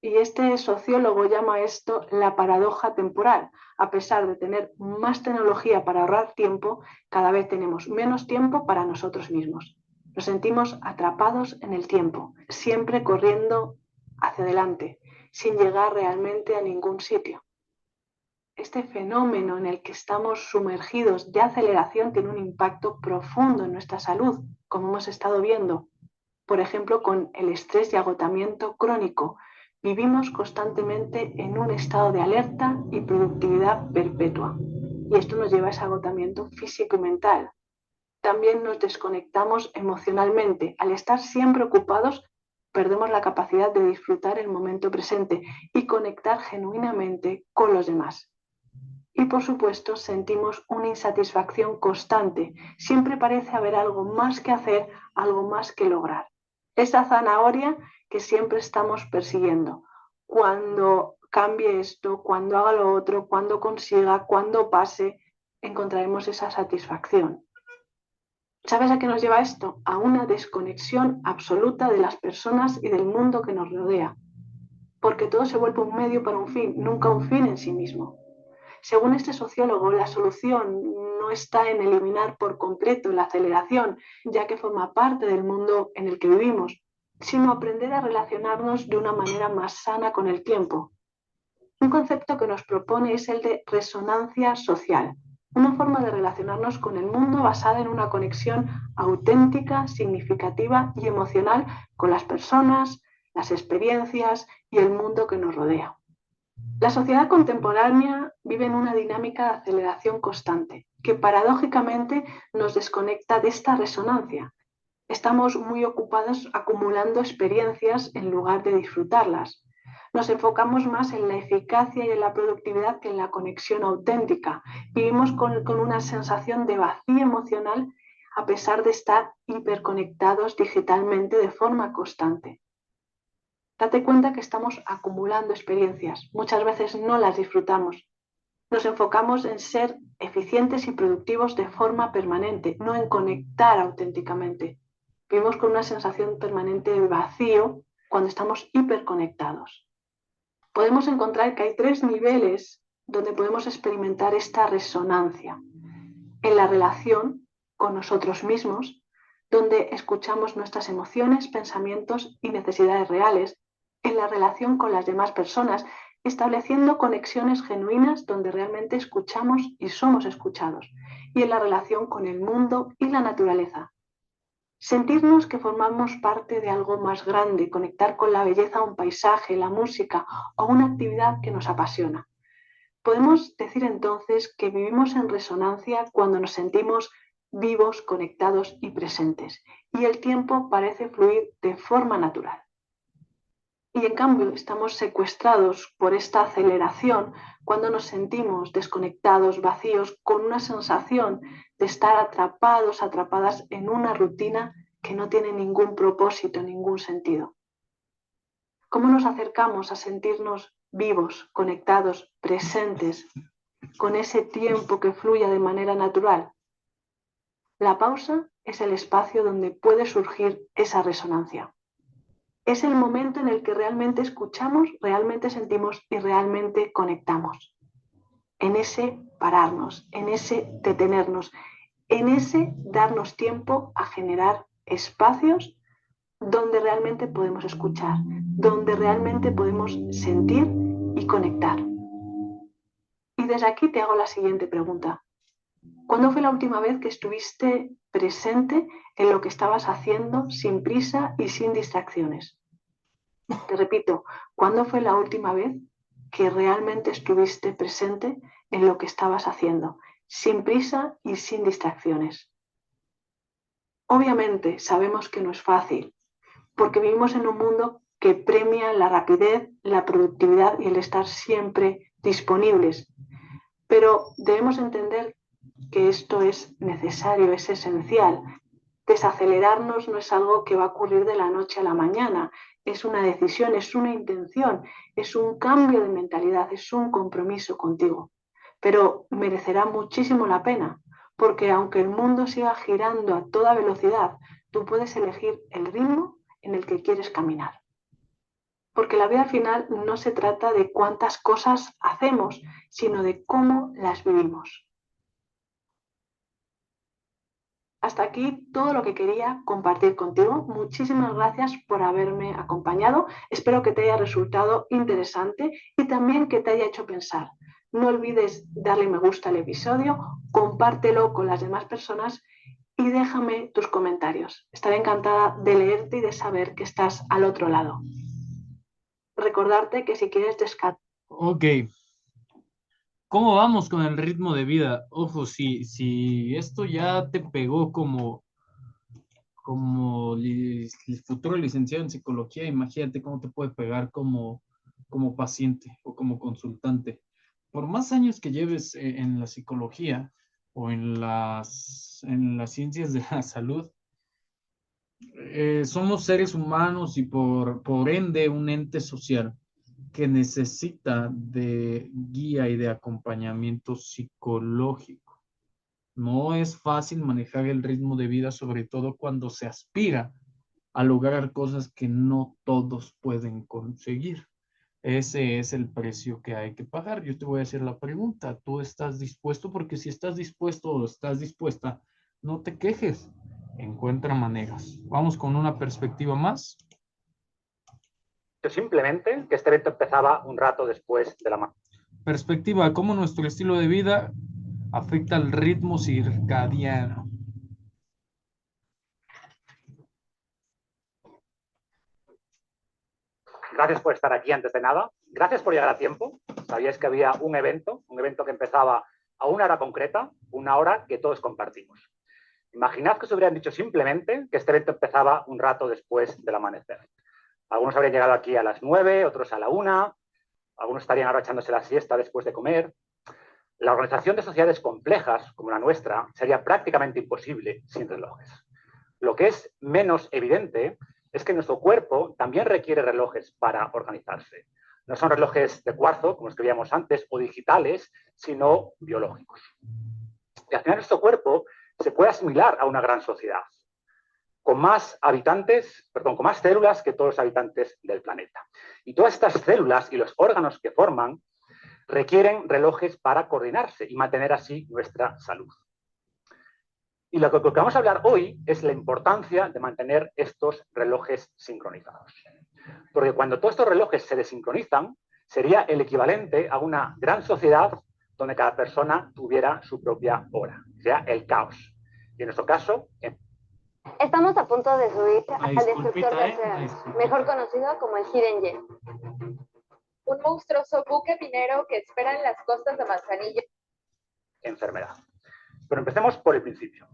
Y este sociólogo llama esto la paradoja temporal. A pesar de tener más tecnología para ahorrar tiempo, cada vez tenemos menos tiempo para nosotros mismos. Nos sentimos atrapados en el tiempo, siempre corriendo hacia adelante, sin llegar realmente a ningún sitio. Este fenómeno en el que estamos sumergidos de aceleración tiene un impacto profundo en nuestra salud, como hemos estado viendo. Por ejemplo, con el estrés y agotamiento crónico. Vivimos constantemente en un estado de alerta y productividad perpetua. Y esto nos lleva a ese agotamiento físico y mental. También nos desconectamos emocionalmente. Al estar siempre ocupados, perdemos la capacidad de disfrutar el momento presente y conectar genuinamente con los demás. Y por supuesto sentimos una insatisfacción constante. Siempre parece haber algo más que hacer, algo más que lograr. Esa zanahoria que siempre estamos persiguiendo. Cuando cambie esto, cuando haga lo otro, cuando consiga, cuando pase, encontraremos esa satisfacción. ¿Sabes a qué nos lleva esto? A una desconexión absoluta de las personas y del mundo que nos rodea. Porque todo se vuelve un medio para un fin, nunca un fin en sí mismo. Según este sociólogo, la solución no está en eliminar por completo la aceleración, ya que forma parte del mundo en el que vivimos, sino aprender a relacionarnos de una manera más sana con el tiempo. Un concepto que nos propone es el de resonancia social, una forma de relacionarnos con el mundo basada en una conexión auténtica, significativa y emocional con las personas, las experiencias y el mundo que nos rodea. La sociedad contemporánea vive en una dinámica de aceleración constante, que paradójicamente nos desconecta de esta resonancia. Estamos muy ocupados acumulando experiencias en lugar de disfrutarlas. Nos enfocamos más en la eficacia y en la productividad que en la conexión auténtica. Vivimos con una sensación de vacío emocional a pesar de estar hiperconectados digitalmente de forma constante. Date cuenta que estamos acumulando experiencias. Muchas veces no las disfrutamos. Nos enfocamos en ser eficientes y productivos de forma permanente, no en conectar auténticamente. Vivimos con una sensación permanente de vacío cuando estamos hiperconectados. Podemos encontrar que hay 3 niveles donde podemos experimentar esta resonancia. En la relación con nosotros mismos, donde escuchamos nuestras emociones, pensamientos y necesidades reales. En la relación con las demás personas, estableciendo conexiones genuinas donde realmente escuchamos y somos escuchados. Y en la relación con el mundo y la naturaleza. Sentirnos que formamos parte de algo más grande, conectar con la belleza de un paisaje, la música o una actividad que nos apasiona. Podemos decir entonces que vivimos en resonancia cuando nos sentimos vivos, conectados y presentes, y el tiempo parece fluir de forma natural. Y en cambio estamos secuestrados por esta aceleración cuando nos sentimos desconectados, vacíos, con una sensación de estar atrapados, atrapadas en una rutina que no tiene ningún propósito, ningún sentido. ¿Cómo nos acercamos a sentirnos vivos, conectados, presentes, con ese tiempo que fluya de manera natural? La pausa es el espacio donde puede surgir esa resonancia. Es el momento en el que realmente escuchamos, realmente sentimos y realmente conectamos. En ese pararnos, en ese detenernos, en ese darnos tiempo a generar espacios donde realmente podemos escuchar, donde realmente podemos sentir y conectar. Y desde aquí te hago la siguiente pregunta. ¿Cuándo fue la última vez que estuviste presente en lo que estabas haciendo sin prisa y sin distracciones? Te repito, ¿cuándo fue la última vez que realmente estuviste presente en lo que estabas haciendo, sin prisa y sin distracciones? Obviamente sabemos que no es fácil, porque vivimos en un mundo que premia la rapidez, la productividad y el estar siempre disponibles. Pero debemos entender que esto es necesario, es esencial. Desacelerarnos no es algo que va a ocurrir de la noche a la mañana, es una decisión, es una intención, es un cambio de mentalidad, es un compromiso contigo. Pero merecerá muchísimo la pena, porque aunque el mundo siga girando a toda velocidad, tú puedes elegir el ritmo en el que quieres caminar. Porque la vida al final no se trata de cuántas cosas hacemos, sino de cómo las vivimos. Hasta aquí todo lo que quería compartir contigo. Muchísimas gracias por haberme acompañado. Espero que te haya resultado interesante y también que te haya hecho pensar. No olvides darle me gusta al episodio, compártelo con las demás personas y déjame tus comentarios. Estaré encantada de leerte y de saber que estás al otro lado. Recordarte que si quieres descargar. Ok. ¿Cómo vamos con el ritmo de vida? Ojo, si esto ya te pegó como futuro licenciado en psicología, imagínate cómo te puede pegar como paciente o como consultante. Por más años que lleves en la psicología o en las ciencias de la salud, somos seres humanos y por ende un ente social que necesita de guía y de acompañamiento psicológico. No es fácil manejar el ritmo de vida, sobre todo cuando se aspira a lograr cosas que no todos pueden conseguir. Ese es el precio que hay que pagar. Yo te voy a hacer la pregunta, ¿tú estás dispuesto? Porque si estás dispuesto o estás dispuesta, no te quejes, encuentra maneras. Vamos con una perspectiva más. Simplemente que este evento empezaba un rato después de la mañana. Perspectiva, ¿cómo nuestro estilo de vida afecta al ritmo circadiano? Gracias por estar aquí antes de nada. Gracias por llegar a tiempo. Sabíais que había un evento que empezaba a una hora concreta, una hora que todos compartimos. Imaginad que os hubieran dicho simplemente que este evento empezaba un rato después del amanecer. Algunos habrían llegado aquí a las 9, otros a la 1, algunos estarían ahora echándose la siesta después de comer. La organización de sociedades complejas, como la nuestra, sería prácticamente imposible sin relojes. Lo que es menos evidente es que nuestro cuerpo también requiere relojes para organizarse. No son relojes de cuarzo, como los que veíamos antes, o digitales, sino biológicos. Y al final nuestro cuerpo se puede asimilar a una gran sociedad, con más células que todos los habitantes del planeta. Y todas estas células y los órganos que forman requieren relojes para coordinarse y mantener así nuestra salud. Y lo que vamos a hablar hoy es la importancia de mantener estos relojes sincronizados. Porque cuando todos estos relojes se desincronizan, sería el equivalente a una gran sociedad donde cada persona tuviera su propia hora. O sea, el caos. Y en nuestro caso... Estamos a punto de subir al destructor de Disculpita, océanos, mejor conocido como el Hidden Gem. Un monstruoso buque minero que espera en las costas de Manzanillo. Enfermedad. Pero empecemos por el principio.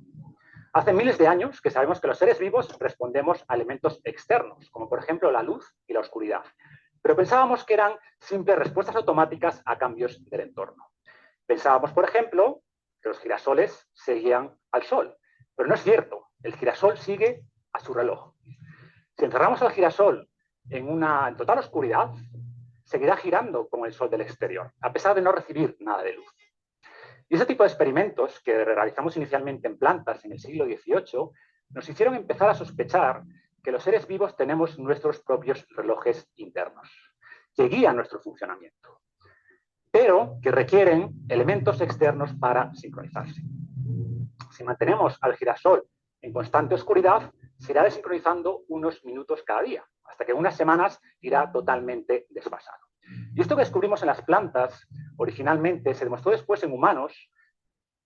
Hace miles de años que sabemos que los seres vivos respondemos a elementos externos, como por ejemplo la luz y la oscuridad. Pero pensábamos que eran simples respuestas automáticas a cambios del entorno. Pensábamos, por ejemplo, que los girasoles seguían al sol. Pero no es cierto. El girasol sigue a su reloj. Si encerramos al girasol en total oscuridad, seguirá girando como el Sol del exterior, a pesar de no recibir nada de luz. Y ese tipo de experimentos que realizamos inicialmente en plantas en el siglo XVIII nos hicieron empezar a sospechar que los seres vivos tenemos nuestros propios relojes internos, que guían nuestro funcionamiento, pero que requieren elementos externos para sincronizarse. Si mantenemos al girasol en constante oscuridad, se irá desincronizando unos minutos cada día, hasta que en unas semanas irá totalmente desfasado. Y esto que descubrimos en las plantas, originalmente se demostró después en humanos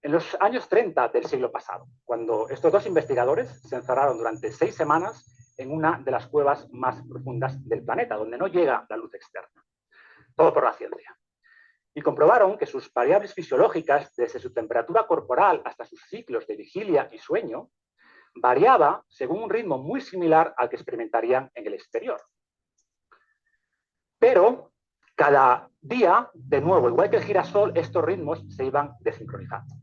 en los años 30 del siglo pasado, cuando estos dos investigadores se encerraron durante 6 semanas en una de las cuevas más profundas del planeta, donde no llega la luz externa. Todo por la ciencia. Y comprobaron que sus variables fisiológicas, desde su temperatura corporal hasta sus ciclos de vigilia y sueño, variaba según un ritmo muy similar al que experimentarían en el exterior. Pero cada día, de nuevo, igual que el girasol, estos ritmos se iban desincronizando.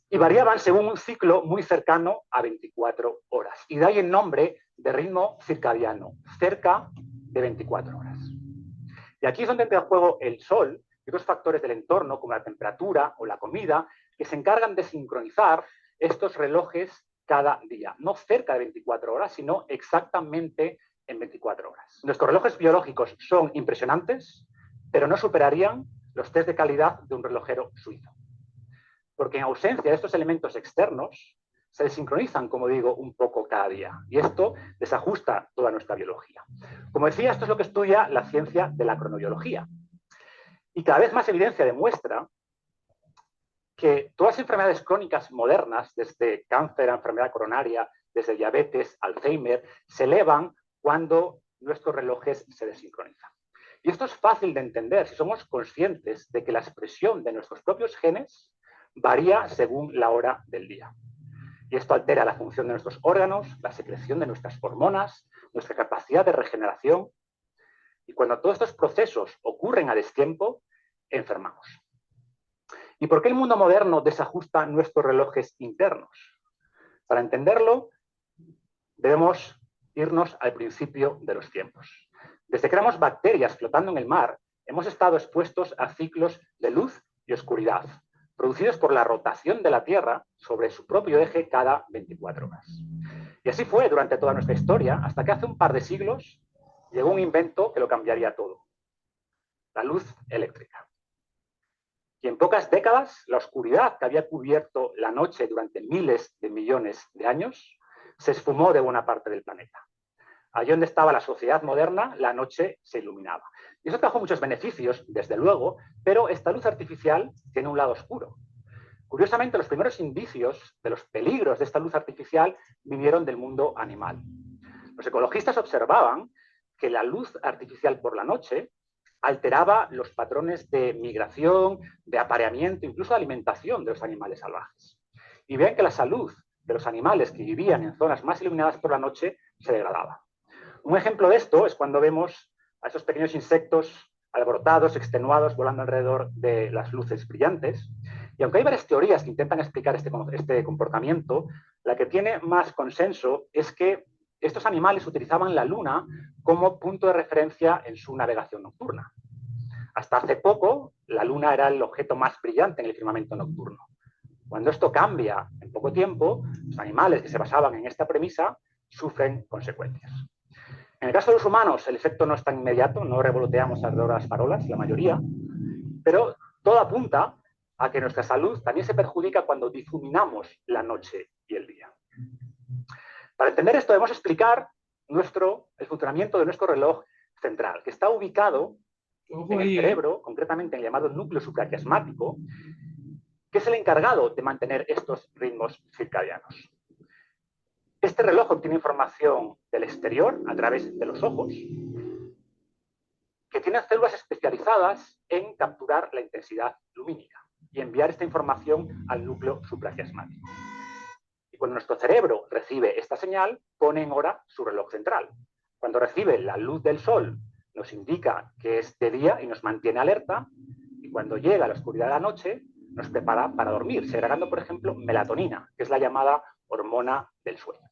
Y variaban según un ciclo muy cercano a 24 horas. Y de ahí el nombre de ritmo circadiano, cerca de 24 horas. Y aquí es donde entra en juego el sol y otros factores del entorno, como la temperatura o la comida, que se encargan de sincronizar estos relojes cada día. No cerca de 24 horas, sino exactamente en 24 horas. Nuestros relojes biológicos son impresionantes, pero no superarían los test de calidad de un relojero suizo. Porque en ausencia de estos elementos externos, se desincronizan, como digo, un poco cada día. Y esto desajusta toda nuestra biología. Como decía, esto es lo que estudia la ciencia de la cronobiología. Y cada vez más evidencia demuestra que todas las enfermedades crónicas modernas, desde cáncer a enfermedad coronaria, desde diabetes, Alzheimer, se elevan cuando nuestros relojes se desincronizan. Y esto es fácil de entender si somos conscientes de que la expresión de nuestros propios genes varía según la hora del día. Y esto altera la función de nuestros órganos, la secreción de nuestras hormonas, nuestra capacidad de regeneración. Y cuando todos estos procesos ocurren a destiempo, enfermamos. ¿Y por qué el mundo moderno desajusta nuestros relojes internos? Para entenderlo, debemos irnos al principio de los tiempos. Desde que éramos bacterias flotando en el mar, hemos estado expuestos a ciclos de luz y oscuridad, producidos por la rotación de la Tierra sobre su propio eje cada 24 horas. Y así fue durante toda nuestra historia, hasta que hace un par de siglos llegó un invento que lo cambiaría todo: la luz eléctrica. Y en pocas décadas, la oscuridad que había cubierto la noche durante miles de millones de años se esfumó de buena parte del planeta. Allí donde estaba la sociedad moderna, la noche se iluminaba. Y eso trajo muchos beneficios, desde luego, pero esta luz artificial tiene un lado oscuro. Curiosamente, los primeros indicios de los peligros de esta luz artificial vinieron del mundo animal. Los ecologistas observaban que la luz artificial por la noche alteraba los patrones de migración, de apareamiento, incluso de alimentación de los animales salvajes. Y vean que la salud de los animales que vivían en zonas más iluminadas por la noche se degradaba. Un ejemplo de esto es cuando vemos a esos pequeños insectos alborotados, extenuados, volando alrededor de las luces brillantes. Y aunque hay varias teorías que intentan explicar este comportamiento, la que tiene más consenso es que estos animales utilizaban la luna como punto de referencia en su navegación nocturna. Hasta hace poco, la luna era el objeto más brillante en el firmamento nocturno. Cuando esto cambia en poco tiempo, los animales que se basaban en esta premisa sufren consecuencias. En el caso de los humanos, el efecto no es tan inmediato, no revoloteamos alrededor de las farolas, la mayoría, pero todo apunta a que nuestra salud también se perjudica cuando difuminamos la noche y el día. Para entender esto debemos explicar el funcionamiento de nuestro reloj central, que está ubicado en el cerebro, concretamente en el llamado núcleo supraquiasmático, que es el encargado de mantener estos ritmos circadianos. Este reloj obtiene información del exterior a través de los ojos, que tienen células especializadas en capturar la intensidad lumínica y enviar esta información al núcleo supraquiasmático. Y cuando nuestro cerebro recibe esta señal, pone en hora su reloj central. Cuando recibe la luz del sol, nos indica que es de día y nos mantiene alerta, y cuando llega la oscuridad de la noche, nos prepara para dormir, segregando, por ejemplo, melatonina, que es la llamada hormona del sueño.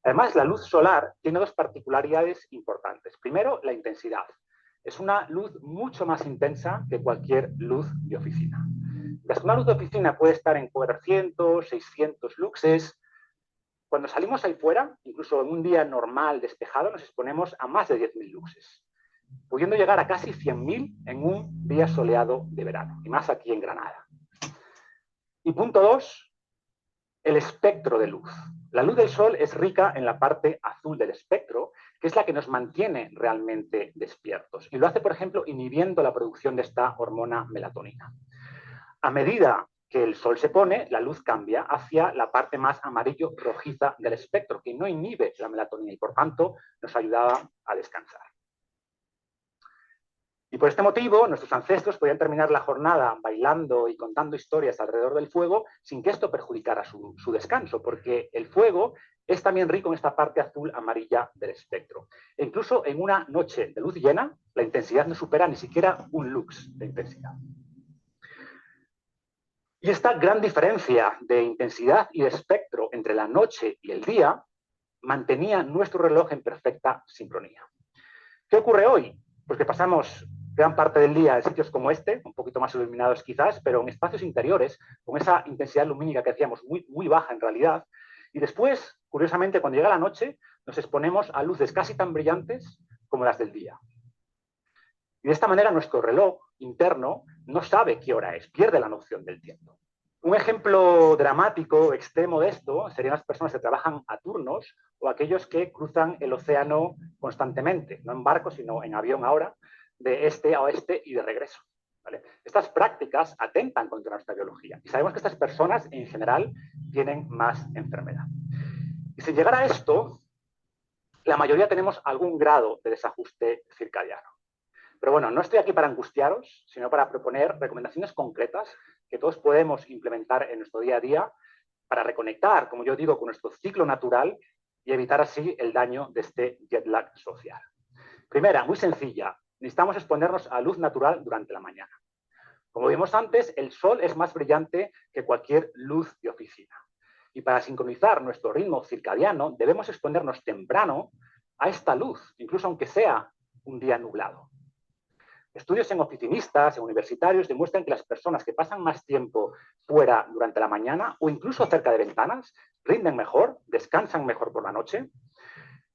Además, la luz solar tiene dos particularidades importantes. Primero, la intensidad. Es una luz mucho más intensa que cualquier luz de oficina. Una luz de oficina puede estar en 400, 600 luxes. Cuando salimos ahí fuera, incluso en un día normal despejado, nos exponemos a más de 10.000 luxes, pudiendo llegar a casi 100.000 en un día soleado de verano, y más aquí en Granada. Y punto 2, el espectro de luz. La luz del sol es rica en la parte azul del espectro, que es la que nos mantiene realmente despiertos. Y lo hace, por ejemplo, inhibiendo la producción de esta hormona melatonina. A medida que el sol se pone, la luz cambia hacia la parte más amarillo rojiza del espectro, que no inhibe la melatonina y, por tanto, nos ayudaba a descansar. Y por este motivo, nuestros ancestros podían terminar la jornada bailando y contando historias alrededor del fuego sin que esto perjudicara su descanso, porque el fuego es también rico en esta parte azul-amarilla del espectro. E incluso en una noche de luz llena, la intensidad no supera ni siquiera un lux de intensidad. Y esta gran diferencia de intensidad y de espectro entre la noche y el día mantenía nuestro reloj en perfecta sincronía. ¿Qué ocurre hoy? Pues que pasamos gran parte del día en sitios como este, un poquito más iluminados quizás, pero en espacios interiores, con esa intensidad lumínica que decíamos muy baja en realidad, y después, curiosamente, cuando llega la noche, nos exponemos a luces casi tan brillantes como las del día. Y de esta manera nuestro reloj interno no sabe qué hora es, pierde la noción del tiempo. Un ejemplo dramático, extremo de esto, serían las personas que trabajan a turnos o aquellos que cruzan el océano constantemente, no en barco, sino en avión ahora, de este a oeste y de regreso. ¿Vale? Estas prácticas atentan contra nuestra biología y sabemos que estas personas en general tienen más enfermedad. Y si llegara a esto, la mayoría tenemos algún grado de desajuste circadiano. Pero bueno, no estoy aquí para angustiaros, sino para proponer recomendaciones concretas que todos podemos implementar en nuestro día a día para reconectar, como yo digo, con nuestro ciclo natural y evitar así el daño de este jet lag social. Primera, muy sencilla, necesitamos exponernos a luz natural durante la mañana. Como vimos antes, el sol es más brillante que cualquier luz de oficina. Y para sincronizar nuestro ritmo circadiano, debemos exponernos temprano a esta luz, incluso aunque sea un día nublado. Estudios en oficinistas, en universitarios, demuestran que las personas que pasan más tiempo fuera durante la mañana o incluso cerca de ventanas rinden mejor, descansan mejor por la noche,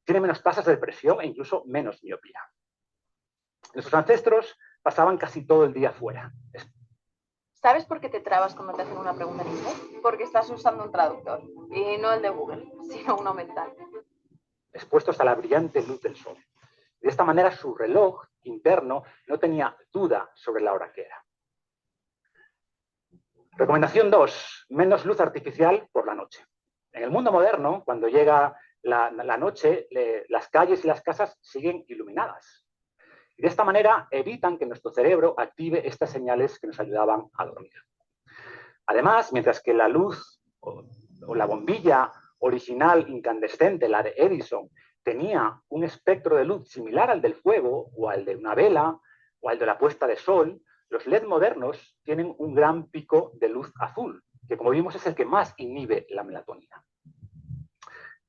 tienen menos tasas de depresión e incluso menos miopía. Nuestros ancestros pasaban casi todo el día fuera. ¿Sabes por qué te trabas cuando te hacen una pregunta en inglés? Porque estás usando un traductor, y no el de Google, sino uno mental. Expuestos a la brillante luz del sol. De esta manera su reloj interno no tenía duda sobre la hora que era. Recomendación 2. Menos luz artificial por la noche. En el mundo moderno, cuando llega la noche, las calles y las casas siguen iluminadas. Y de esta manera evitan que nuestro cerebro active estas señales que nos ayudaban a dormir. Además, mientras que la luz o la bombilla original incandescente, la de Edison, tenía un espectro de luz similar al del fuego o al de una vela o al de la puesta de sol, los LED modernos tienen un gran pico de luz azul, que como vimos es el que más inhibe la melatonina.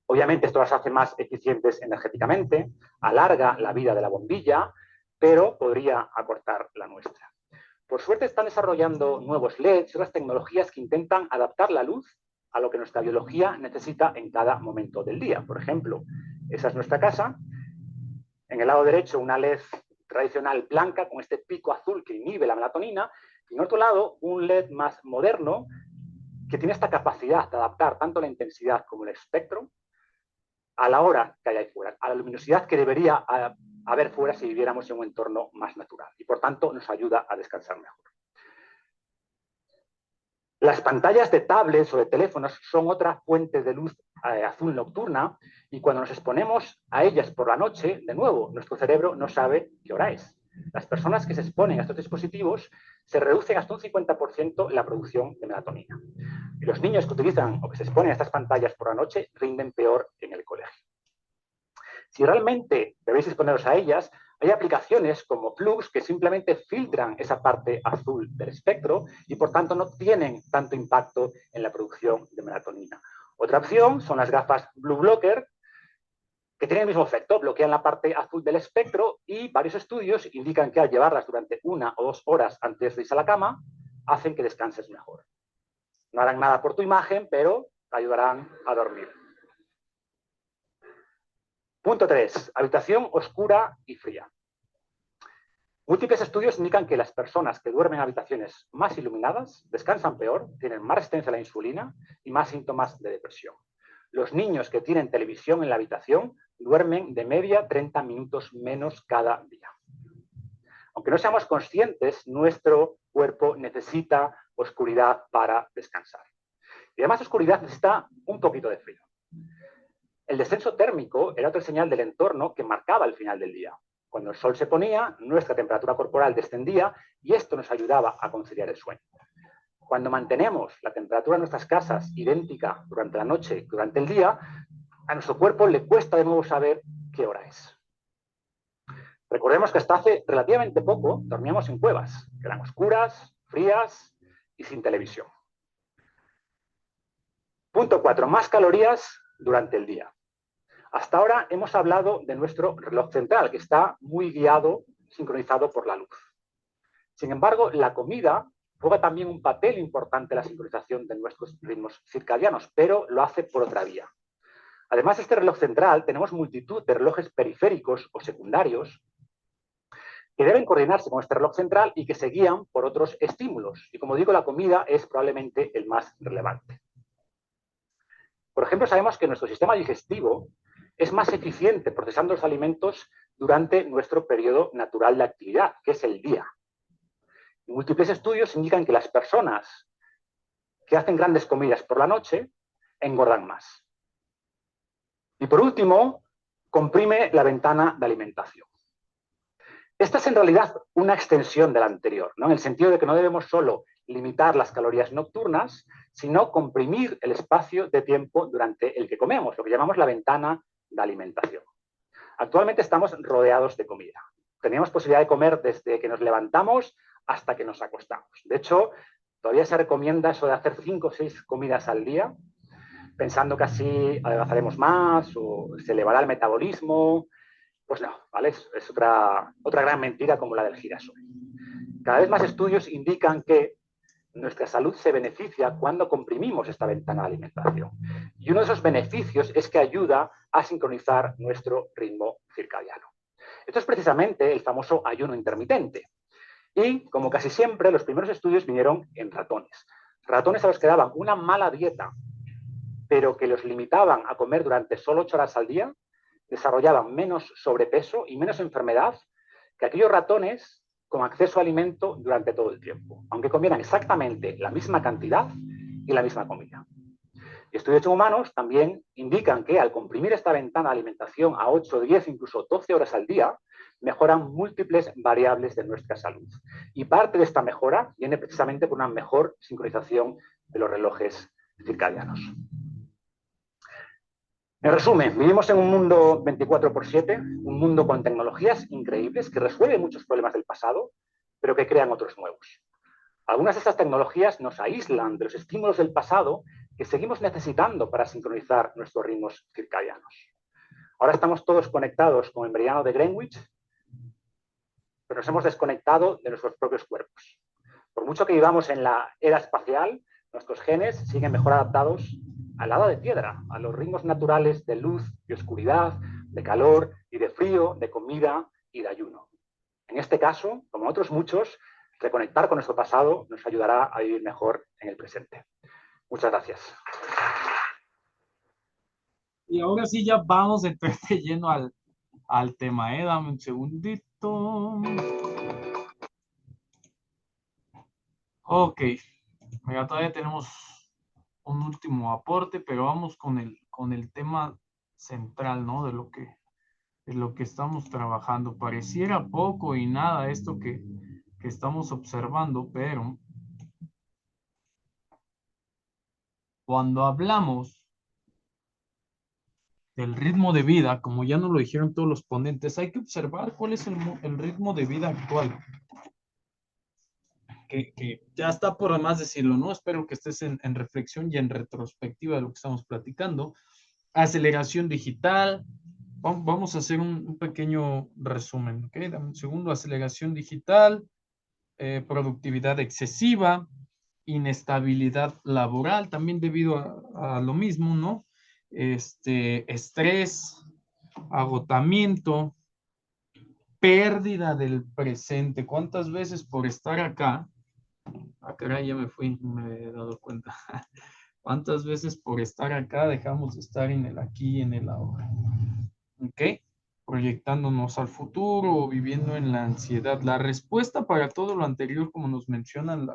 Obviamente esto las hace más eficientes energéticamente, alarga la vida de la bombilla, pero podría acortar la nuestra. Por suerte están desarrollando nuevos LEDs y otras tecnologías que intentan adaptar la luz a lo que nuestra biología necesita en cada momento del día. Por ejemplo, esa es nuestra casa. En el lado derecho una LED tradicional blanca con este pico azul que inhibe la melatonina. Y en otro lado un LED más moderno que tiene esta capacidad de adaptar tanto la intensidad como el espectro a la hora que hay ahí fuera, a la luminosidad que debería haber fuera si viviéramos en un entorno más natural. Y por tanto nos ayuda a descansar mejor. Las pantallas de tablets o de teléfonos son otra fuente de luz azul nocturna y cuando nos exponemos a ellas por la noche, de nuevo, nuestro cerebro no sabe qué hora es. Las personas que se exponen a estos dispositivos se reducen hasta un 50% la producción de melatonina. Y los niños que utilizan o que se exponen a estas pantallas por la noche rinden peor en el colegio. Si realmente debéis exponeros a ellas, hay aplicaciones como Flux que simplemente filtran esa parte azul del espectro y por tanto no tienen tanto impacto en la producción de melatonina. Otra opción son las gafas Blue Blocker, que tienen el mismo efecto, bloquean la parte azul del espectro y varios estudios indican que al llevarlas durante 1 o 2 horas antes de irse a la cama, hacen que descanses mejor. No harán nada por tu imagen, pero te ayudarán a dormir. Punto 3. Habitación oscura y fría. Múltiples estudios indican que las personas que duermen en habitaciones más iluminadas descansan peor, tienen más resistencia a la insulina y más síntomas de depresión. Los niños que tienen televisión en la habitación duermen de media 30 minutos menos cada día. Aunque no seamos conscientes, nuestro cuerpo necesita oscuridad para descansar. Y además oscuridad necesita un poquito de frío. El descenso térmico era otra señal del entorno que marcaba el final del día. Cuando el sol se ponía, nuestra temperatura corporal descendía y esto nos ayudaba a conciliar el sueño. Cuando mantenemos la temperatura de nuestras casas idéntica durante la noche y durante el día, a nuestro cuerpo le cuesta de nuevo saber qué hora es. Recordemos que hasta hace relativamente poco dormíamos en cuevas, que eran oscuras, frías y sin televisión. Punto 4. Más calorías durante el día. Hasta ahora hemos hablado de nuestro reloj central, que está muy guiado, sincronizado por la luz. Sin embargo, la comida juega también un papel importante en la sincronización de nuestros ritmos circadianos, pero lo hace por otra vía. Además de este reloj central, tenemos multitud de relojes periféricos o secundarios que deben coordinarse con este reloj central y que se guían por otros estímulos. Y como digo, la comida es probablemente el más relevante. Por ejemplo, sabemos que nuestro sistema digestivo es más eficiente procesando los alimentos durante nuestro periodo natural de actividad, que es el día. Múltiples estudios indican que las personas que hacen grandes comidas por la noche engordan más. Y por último, comprime la ventana de alimentación. Esta es en realidad una extensión de la anterior, ¿no? En el sentido de que no debemos solo limitar las calorías nocturnas, sino comprimir el espacio de tiempo durante el que comemos, lo que llamamos la ventana de alimentación. Actualmente estamos rodeados de comida. Tenemos posibilidad de comer desde que nos levantamos hasta que nos acostamos. De hecho, todavía se recomienda eso de hacer 5 o 6 comidas al día, pensando que así adelgazaremos más o se elevará el metabolismo. Pues no, ¿vale? Es otra gran mentira como la del girasol. Cada vez más estudios indican que nuestra salud se beneficia cuando comprimimos esta ventana de alimentación. Y uno de esos beneficios es que ayuda a sincronizar nuestro ritmo circadiano. Esto es precisamente el famoso ayuno intermitente. Y, como casi siempre, los primeros estudios vinieron en ratones. Ratones a los que daban una mala dieta, pero que los limitaban a comer durante solo 8 horas al día, desarrollaban menos sobrepeso y menos enfermedad que aquellos ratones con acceso a alimento durante todo el tiempo, aunque comieran exactamente la misma cantidad y la misma comida. Y estudios en humanos también indican que al comprimir esta ventana de alimentación a 8, 10, incluso 12 horas al día, mejoran múltiples variables de nuestra salud. Y parte de esta mejora viene precisamente por una mejor sincronización de los relojes circadianos. En resumen, vivimos en un mundo 24/7, un mundo con tecnologías increíbles que resuelven muchos problemas del pasado, pero que crean otros nuevos. Algunas de estas tecnologías nos aíslan de los estímulos del pasado que seguimos necesitando para sincronizar nuestros ritmos circadianos. Ahora estamos todos conectados con el meridiano de Greenwich, pero nos hemos desconectado de nuestros propios cuerpos. Por mucho que vivamos en la era espacial, nuestros genes siguen mejor adaptados al hada de piedra, a los ritmos naturales de luz y oscuridad, de calor y de frío, de comida y de ayuno. En este caso, como otros muchos, reconectar con nuestro pasado nos ayudará a vivir mejor en el presente. Muchas gracias. Y ahora sí ya vamos a entrar de lleno al tema, ¿eh? Dame un segundito. Ok, ya todavía tenemos un último aporte, pero vamos con el tema central, ¿no? De lo que estamos trabajando. Pareciera poco y nada esto que estamos observando, pero cuando hablamos del ritmo de vida, como ya nos lo dijeron todos los ponentes, hay que observar cuál es el ritmo de vida actual. Que ya está por demás decirlo, ¿no? Espero que estés en reflexión y en retrospectiva de lo que estamos platicando. Aceleración digital, Vamos a hacer un pequeño resumen, ¿ok? Dame un segundo. Aceleración digital, productividad excesiva, inestabilidad laboral, también debido a lo mismo, ¿no? Estrés, agotamiento, pérdida del presente. ¿Cuántas veces por estar acá? Ah, caray, ya me fui, no me he dado cuenta. ¿Cuántas veces por estar acá dejamos de estar en el aquí y en el ahora? ¿Ok? Proyectándonos al futuro o viviendo en la ansiedad. La respuesta para todo lo anterior, como nos mencionan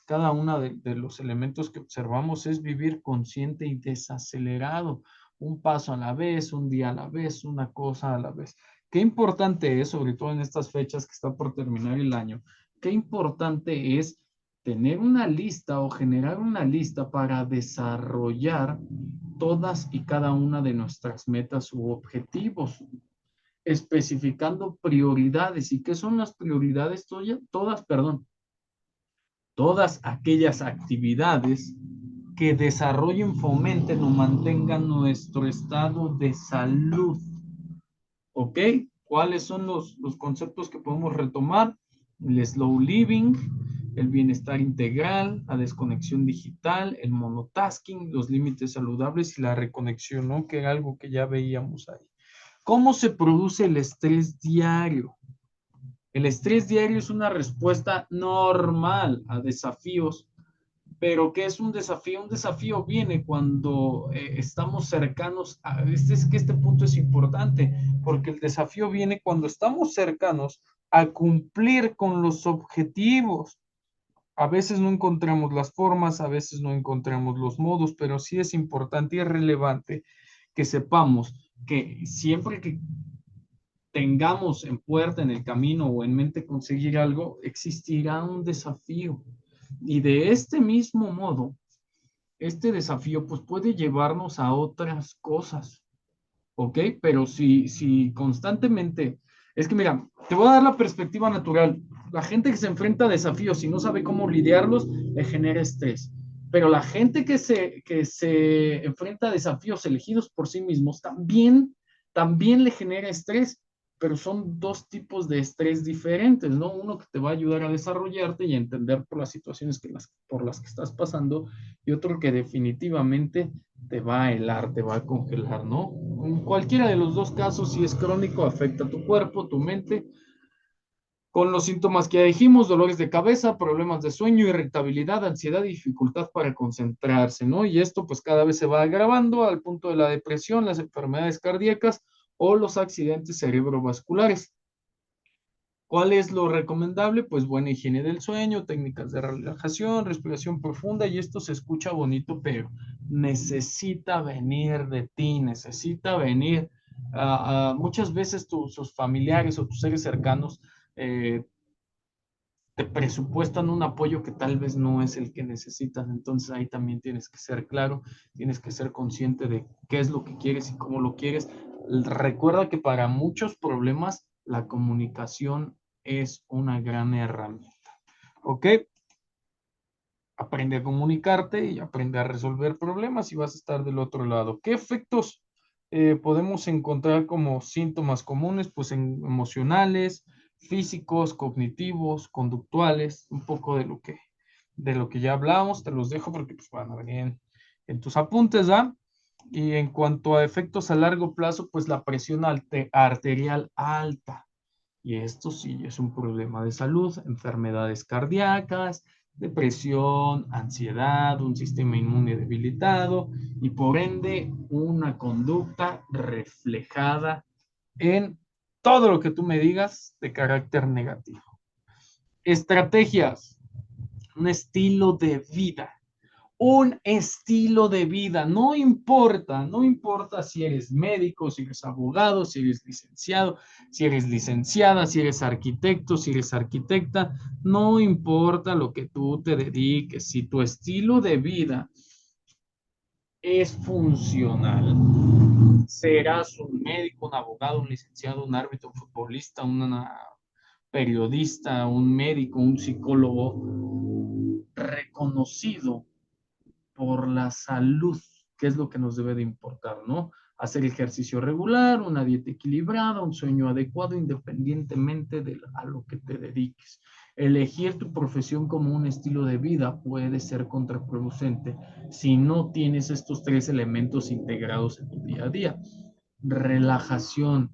cada una de los elementos que observamos, es vivir consciente y desacelerado. Un paso a la vez, un día a la vez, una cosa a la vez. Qué importante es, sobre todo en estas fechas que está por terminar el año, qué importante es tener una lista o generar una lista para desarrollar todas y cada una de nuestras metas u objetivos, especificando prioridades. ¿Y qué son las prioridades? Todas aquellas actividades que desarrollen, fomenten o mantengan nuestro estado de salud. ¿Ok? ¿Cuáles son los conceptos que podemos retomar? El slow living, el bienestar integral, la desconexión digital, el monotasking, los límites saludables y la reconexión, ¿no? Que era algo que ya veíamos ahí. ¿Cómo se produce el estrés diario? El estrés diario es una respuesta normal a desafíos. Pero ¿qué es un desafío? Un desafío viene cuando estamos cercanos a... Es que este punto es importante, porque el desafío viene cuando estamos cercanos a cumplir con los objetivos. A veces no encontramos las formas, a veces no encontramos los modos, pero sí es importante y es relevante que sepamos que siempre que tengamos en puerta, en el camino o en mente conseguir algo, existirá un desafío. Y de este mismo modo, este desafío pues puede llevarnos a otras cosas, ¿ok? Pero si constantemente, es que mira, te voy a dar la perspectiva natural. La gente que se enfrenta a desafíos y no sabe cómo lidiarlos, le genera estrés. Pero la gente que se enfrenta a desafíos elegidos por sí mismos también le genera estrés, pero son dos tipos de estrés diferentes, ¿no? Uno que te va a ayudar a desarrollarte y a entender por las situaciones por las que estás pasando, y otro que definitivamente te va a helar, te va a congelar, ¿no? En cualquiera de los dos casos, si es crónico, afecta a tu cuerpo, tu mente, con los síntomas que ya dijimos: dolores de cabeza, problemas de sueño, irritabilidad, ansiedad y dificultad para concentrarse, ¿no? Y esto pues cada vez se va agravando al punto de la depresión, las enfermedades cardíacas o los accidentes cerebrovasculares. ¿Cuál es lo recomendable? Pues buena higiene del sueño, técnicas de relajación, respiración profunda, y esto se escucha bonito, pero necesita venir de ti, necesita venir. Muchas veces sus familiares o tus seres cercanos eh, te presupuestan un apoyo que tal vez no es el que necesitas. Entonces ahí también tienes que ser claro, tienes que ser consciente de qué es lo que quieres y cómo lo quieres. Recuerda que para muchos problemas la comunicación es una gran herramienta. ¿Ok? Aprende a comunicarte y aprende a resolver problemas y vas a estar del otro lado. ¿Qué efectos podemos encontrar como síntomas comunes? Pues emocionales, físicos, cognitivos, conductuales, un poco de lo que ya hablamos. Te los dejo porque pues, van a venir en tus apuntes, ¿va? Y en cuanto a efectos a largo plazo, pues la presión arterial alta. Y esto sí es un problema de salud, enfermedades cardíacas, depresión, ansiedad, un sistema inmune debilitado y por ende una conducta reflejada en todo lo que tú me digas de carácter negativo. Estrategias, un estilo de vida. Un estilo de vida, no importa si eres médico, si eres abogado, si eres licenciado, si eres licenciada, si eres arquitecto, si eres arquitecta, no importa lo que tú te dediques, si tu estilo de vida es funcional, serás un médico, un abogado, un licenciado, un árbitro, un futbolista, una periodista, un médico, un psicólogo reconocido por la salud, que es lo que nos debe de importar, ¿no? hacer ejercicio regular, una dieta equilibrada, un sueño adecuado, independientemente a lo que te dediques. Elegir tu profesión como un estilo de vida puede ser contraproducente si no tienes estos 3 elementos integrados en tu día a día. Relajación.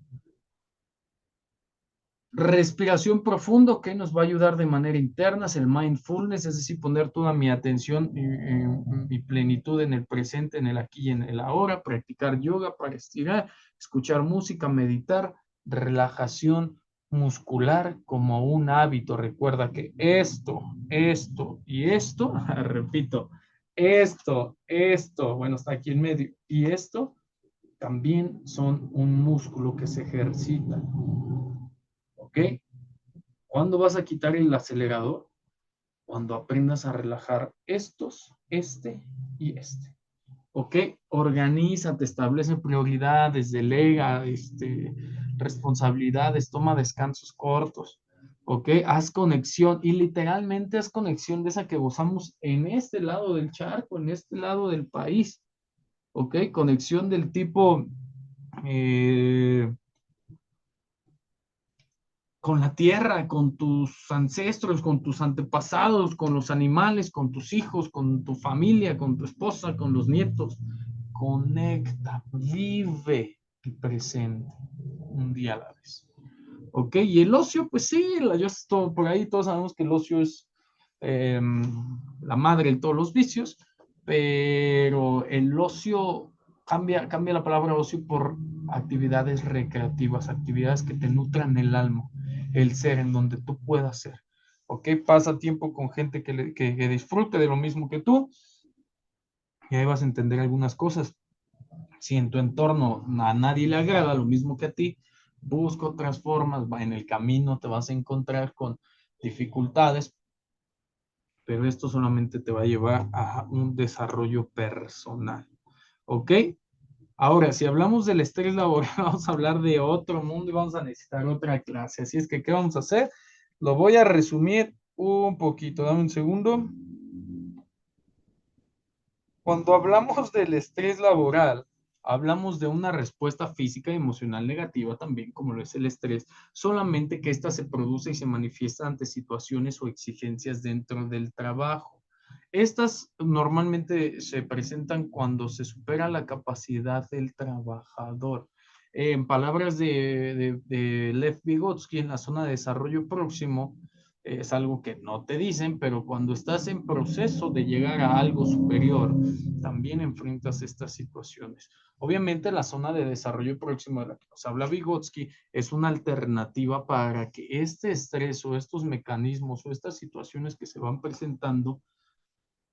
Respiración profundo que nos va a ayudar de manera interna, es el mindfulness, es decir, poner toda mi atención y mi plenitud en el presente, en el aquí y en el ahora, practicar yoga para estirar, escuchar música, meditar, relajación muscular como un hábito. Recuerda que esto y esto, repito, bueno, está aquí en medio, y esto también son un músculo que se ejercita. ¿Ok? ¿Cuándo vas a quitar el acelerador? Cuando aprendas a relajar estos, este y este. ¿Ok? Organízate, establece prioridades, delega responsabilidades, toma descansos cortos. ¿Ok? Haz conexión y literalmente haz conexión de esa que gozamos en este lado del charco, en este lado del país. ¿Ok? Conexión del tipo... con la tierra, con tus ancestros, con tus antepasados, con los animales, con tus hijos, con tu familia, con tu esposa, con los nietos. Conecta, vive el presente un día a la vez. ¿Ok? Y el ocio, pues sí, por ahí todos sabemos que el ocio es la madre de todos los vicios, pero el ocio cambia la palabra ocio por actividades recreativas, actividades que te nutran el alma, el ser, en donde tú puedas ser. ¿Ok? Pasa tiempo con gente que disfrute de lo mismo que tú y ahí vas a entender algunas cosas. Si en tu entorno a nadie le agrada lo mismo que a ti, busca otras formas, en el camino te vas a encontrar con dificultades, pero esto solamente te va a llevar a un desarrollo personal. ¿Ok? Ahora, si hablamos del estrés laboral, vamos a hablar de otro mundo y vamos a necesitar otra clase. Así es que, ¿qué vamos a hacer? Lo voy a resumir un poquito. Dame un segundo. Cuando hablamos del estrés laboral, hablamos de una respuesta física y emocional negativa también, como lo es el estrés, solamente que ésta se produce y se manifiesta ante situaciones o exigencias dentro del trabajo. Estas normalmente se presentan cuando se supera la capacidad del trabajador. En palabras de Lev Vygotsky en la zona de desarrollo próximo, es algo que no te dicen, pero cuando estás en proceso de llegar a algo superior, también enfrentas estas situaciones. Obviamente la zona de desarrollo próximo de la que nos habla Vygotsky es una alternativa para que este estrés o estos mecanismos o estas situaciones que se van presentando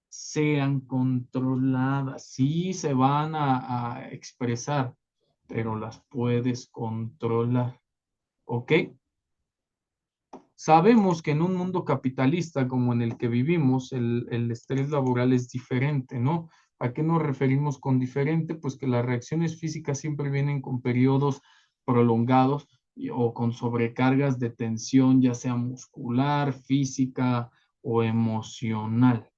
sean controladas. Sí se van a expresar, pero las puedes controlar. ¿Ok? Sabemos que en un mundo capitalista como en el que vivimos, el estrés laboral es diferente, ¿no? ¿A qué nos referimos con diferente? Pues que las reacciones físicas siempre vienen con periodos prolongados o con sobrecargas de tensión, ya sea muscular, física o emocional.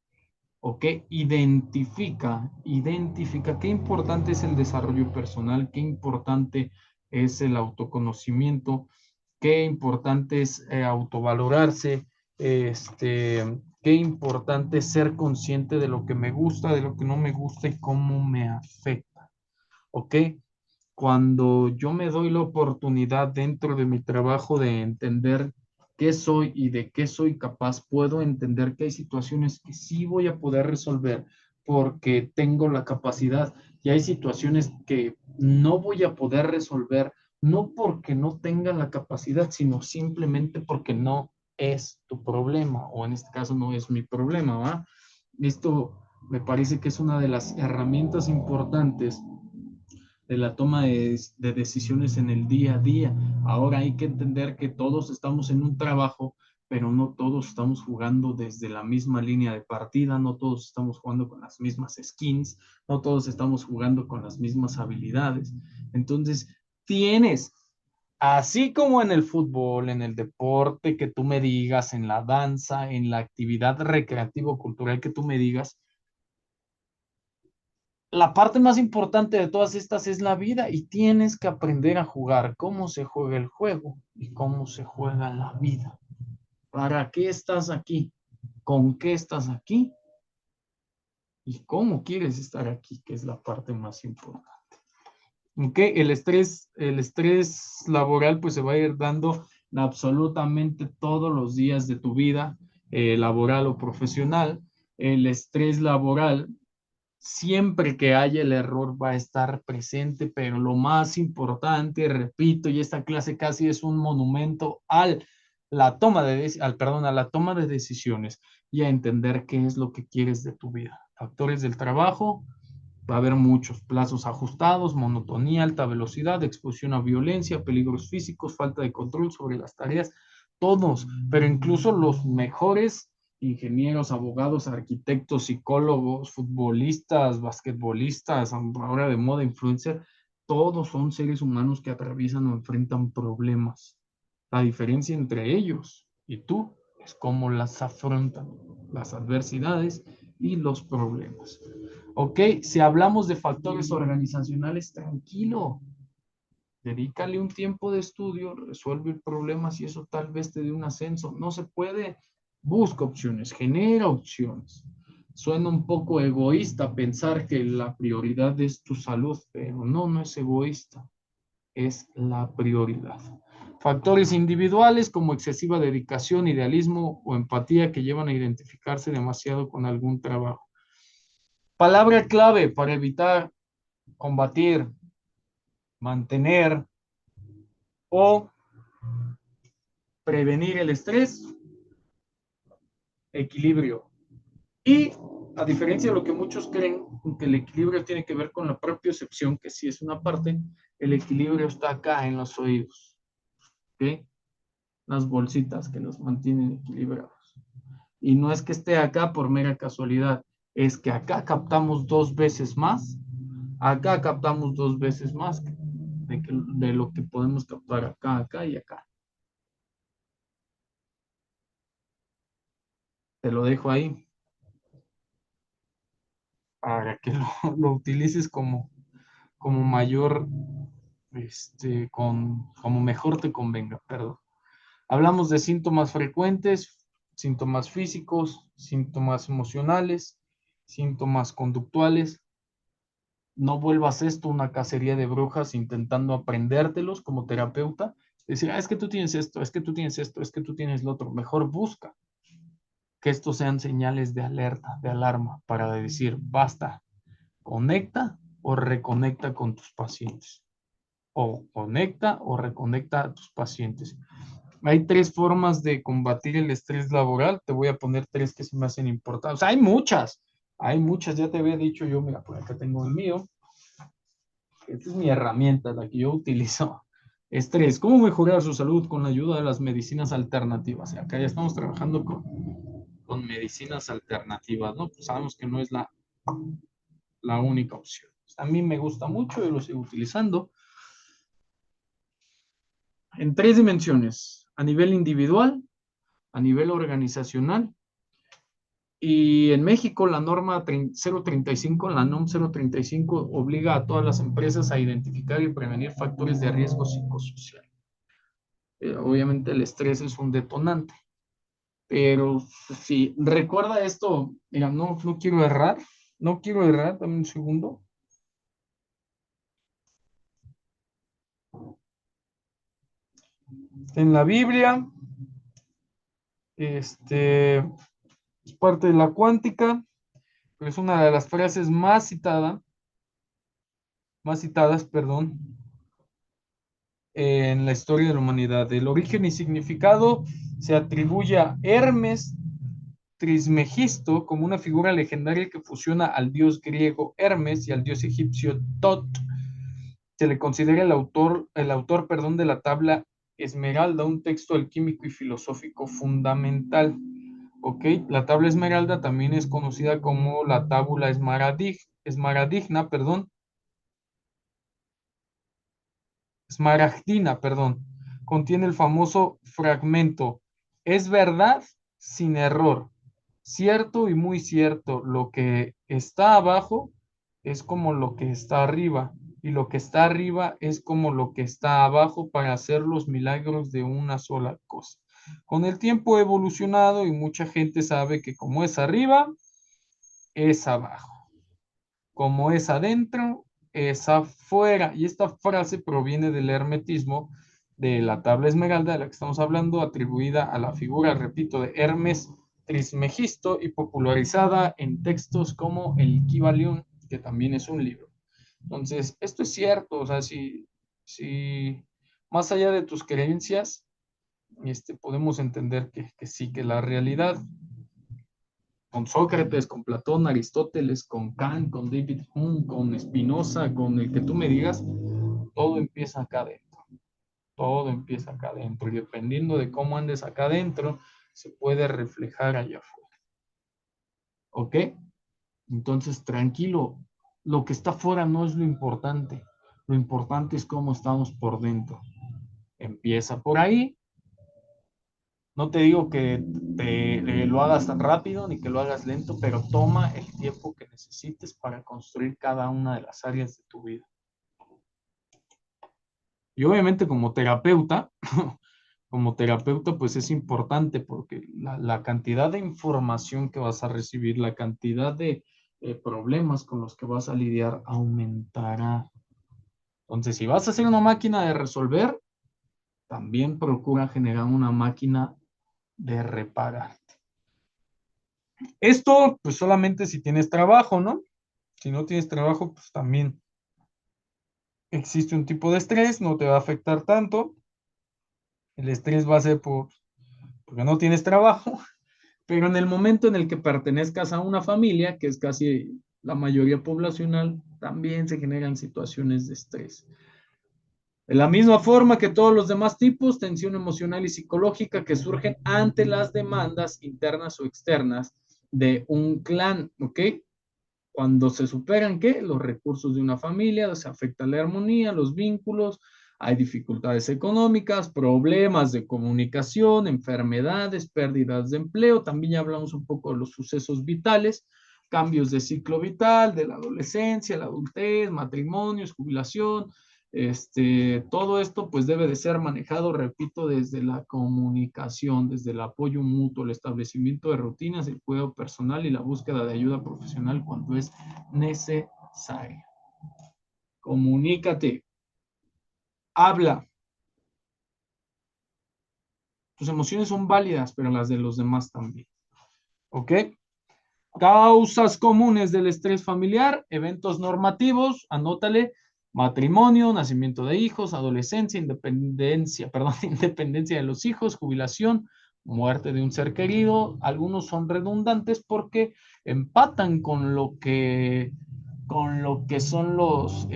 ¿Ok? Identifica qué importante es el desarrollo personal, qué importante es el autoconocimiento, qué importante es autovalorarse, qué importante es ser consciente de lo que me gusta, de lo que no me gusta y cómo me afecta. ¿Ok? Cuando yo me doy la oportunidad dentro de mi trabajo de entender qué soy y de qué soy capaz, puedo entender que hay situaciones que sí voy a poder resolver porque tengo la capacidad y hay situaciones que no voy a poder resolver, no porque no tenga la capacidad, sino simplemente porque no es tu problema o en este caso no es mi problema, ¿va? Esto me parece que es una de las herramientas importantes de la toma de decisiones en el día a día. Ahora hay que entender que todos estamos en un trabajo, pero no todos estamos jugando desde la misma línea de partida, no todos estamos jugando con las mismas skins, no todos estamos jugando con las mismas habilidades. Entonces, tienes, así como en el fútbol, en el deporte que tú me digas, en la danza, en la actividad recreativo-cultural que tú me digas, la parte más importante de todas estas es la vida y tienes que aprender a jugar cómo se juega el juego y cómo se juega la vida. ¿Para qué estás aquí? ¿Con qué estás aquí? ¿Y cómo quieres estar aquí? Que es la parte más importante. ¿Ok? El estrés laboral pues se va a ir dando absolutamente todos los días de tu vida, laboral o profesional. El estrés laboral, siempre que haya el error, va a estar presente, pero lo más importante, repito, y esta clase casi es un monumento a la toma de decisiones y a entender qué es lo que quieres de tu vida. Factores del trabajo, va a haber muchos: plazos ajustados, monotonía, alta velocidad, exposición a violencia, peligros físicos, falta de control sobre las tareas, todos, pero incluso los mejores ingenieros, abogados, arquitectos, psicólogos, futbolistas, basquetbolistas, ahora de moda influencer, todos son seres humanos que atraviesan o enfrentan problemas. La diferencia entre ellos y tú es cómo las afrontan, las adversidades y los problemas. Ok, si hablamos de factores organizacionales, tranquilo, dedícale un tiempo de estudio, resuelve el problema, si eso tal vez te dé un ascenso. No se puede, busca opciones, genera opciones. Suena un poco egoísta pensar que la prioridad es tu salud, pero no, no es egoísta, es la prioridad. Factores individuales como excesiva dedicación, idealismo o empatía que llevan a identificarse demasiado con algún trabajo. Palabra clave para evitar, combatir, mantener o prevenir el estrés: equilibrio. Y a diferencia de lo que muchos creen, que el equilibrio tiene que ver con la propiocepción, que sí es una parte, el equilibrio está acá en los oídos, ¿ok? Las bolsitas que nos mantienen equilibrados. Y no es que esté acá por mera casualidad, es que acá captamos 2 veces más, acá captamos 2 veces más de lo que podemos captar acá, acá y acá. Te lo dejo ahí para que lo utilices como mayor, como mejor te convenga, perdón. Hablamos de síntomas frecuentes, síntomas físicos, síntomas emocionales, síntomas conductuales. No vuelvas esto una cacería de brujas intentando aprendértelos como terapeuta. Decir, es que tú tienes esto, es que tú tienes esto, es que tú tienes lo otro. Mejor busca que estos sean señales de alerta, de alarma, para decir, basta, conecta o reconecta con tus pacientes. O conecta o reconecta a tus pacientes. Hay 3 formas de combatir el estrés laboral. Te voy a poner 3 que se me hacen importantes. O sea, hay muchas, ya te había dicho yo, mira, por acá tengo el mío. Esta es mi herramienta, la que yo utilizo. Estrés, ¿cómo mejorar su salud con la ayuda de las medicinas alternativas? Y acá ya estamos trabajando con medicinas alternativas, ¿no? Pues sabemos que no es la única opción. A mí me gusta mucho y lo sigo utilizando en 3 dimensiones: a nivel individual, a nivel organizacional, y en México la norma 035, la NOM 035, obliga a todas las empresas a identificar y prevenir factores de riesgo psicosocial. Obviamente el estrés es un detonante, pero si recuerda esto, mira, no quiero errar, dame un segundo. En la Biblia, es parte de la cuántica, pero es una de las frases más citadas, perdón, en la historia de la humanidad. El origen y significado se atribuye a Hermes Trismegisto como una figura legendaria que fusiona al dios griego Hermes y al dios egipcio Tot. Se le considera el autor, de la tabla Esmeralda, un texto alquímico y filosófico fundamental. ¿Ok? La tabla Esmeralda también es conocida como la tábula esmaragdina, perdón. Contiene el famoso fragmento: es verdad sin error, cierto y muy cierto, lo que está abajo es como lo que está arriba, y lo que está arriba es como lo que está abajo para hacer los milagros de una sola cosa. Con el tiempo he evolucionado y mucha gente sabe que como es arriba, es abajo. Como es adentro, es afuera. Y esta frase proviene del hermetismo de la tabla esmeralda de la que estamos hablando, atribuida a la figura, repito, de Hermes Trismegisto y popularizada en textos como el Kybalión, que también es un libro. Entonces, esto es cierto, o sea, si más allá de tus creencias, podemos entender que sí, que la realidad con Sócrates, con Platón, Aristóteles, con Kant, con David Hume, con Spinoza, con el que tú me digas, todo empieza acá adentro. Todo empieza acá adentro. Y dependiendo de cómo andes acá adentro, se puede reflejar allá afuera. ¿Ok? Entonces, tranquilo. Lo que está afuera no es lo importante. Lo importante es cómo estamos por dentro. Empieza por ahí. No te digo que lo hagas tan rápido ni que lo hagas lento, pero toma el tiempo que necesites para construir cada una de las áreas de tu vida. Y obviamente como terapeuta, pues es importante porque la cantidad de información que vas a recibir, la cantidad de problemas con los que vas a lidiar aumentará. Entonces, si vas a ser una máquina de resolver, también procura generar una máquina de reparar. Esto, pues solamente si tienes trabajo, ¿no? Si no tienes trabajo, pues también existe un tipo de estrés, no te va a afectar tanto. El estrés va a ser porque no tienes trabajo, pero en el momento en el que pertenezcas a una familia, que es casi la mayoría poblacional, también se generan situaciones de estrés. De la misma forma que todos los demás tipos, tensión emocional y psicológica que surgen ante las demandas internas o externas de un clan, ¿ok? Cuando se superan, ¿qué? Los recursos de una familia, se afecta la armonía, los vínculos, hay dificultades económicas, problemas de comunicación, enfermedades, pérdidas de empleo. También ya hablamos un poco de los sucesos vitales, cambios de ciclo vital, de la adolescencia, la adultez, matrimonios, jubilación. Todo esto pues debe de ser manejado, repito, desde la comunicación, desde el apoyo mutuo, el establecimiento de rutinas, el cuidado personal y la búsqueda de ayuda profesional cuando es necesario. Comunícate, habla. Tus emociones son válidas, pero las de los demás también. ¿Ok? Causas comunes del estrés familiar, eventos normativos, anótale, matrimonio, nacimiento de hijos, adolescencia, independencia de los hijos, jubilación, muerte de un ser querido. Algunos son redundantes porque empatan con lo que son los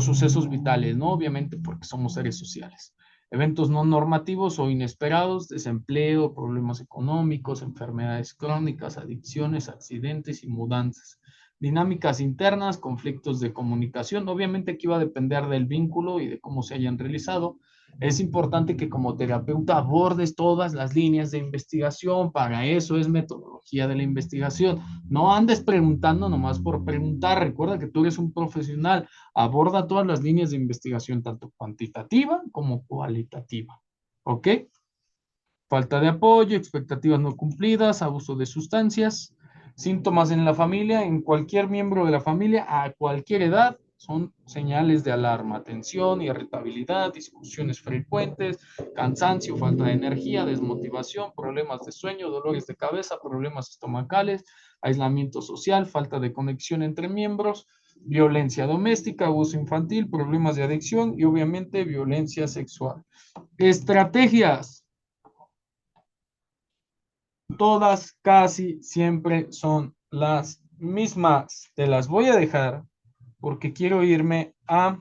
sucesos vitales, ¿no? Obviamente porque somos seres sociales. Eventos no normativos o inesperados, desempleo, problemas económicos, enfermedades crónicas, adicciones, accidentes y mudanzas. Dinámicas internas, conflictos de comunicación. Obviamente aquí va a depender del vínculo y de cómo se hayan realizado. Es importante que como terapeuta abordes todas las líneas de investigación. Para eso es metodología de la investigación. No andes preguntando nomás por preguntar. Recuerda que tú eres un profesional. Aborda todas las líneas de investigación, tanto cuantitativa como cualitativa. ¿Ok? Falta de apoyo, expectativas no cumplidas, abuso de sustancias, síntomas en la familia, en cualquier miembro de la familia, a cualquier edad, son señales de alarma, tensión, irritabilidad, discusiones frecuentes, cansancio, falta de energía, desmotivación, problemas de sueño, dolores de cabeza, problemas estomacales, aislamiento social, falta de conexión entre miembros, violencia doméstica, abuso infantil, problemas de adicción y obviamente violencia sexual. Estrategias. Todas casi siempre son las mismas. Te las voy a dejar porque quiero irme a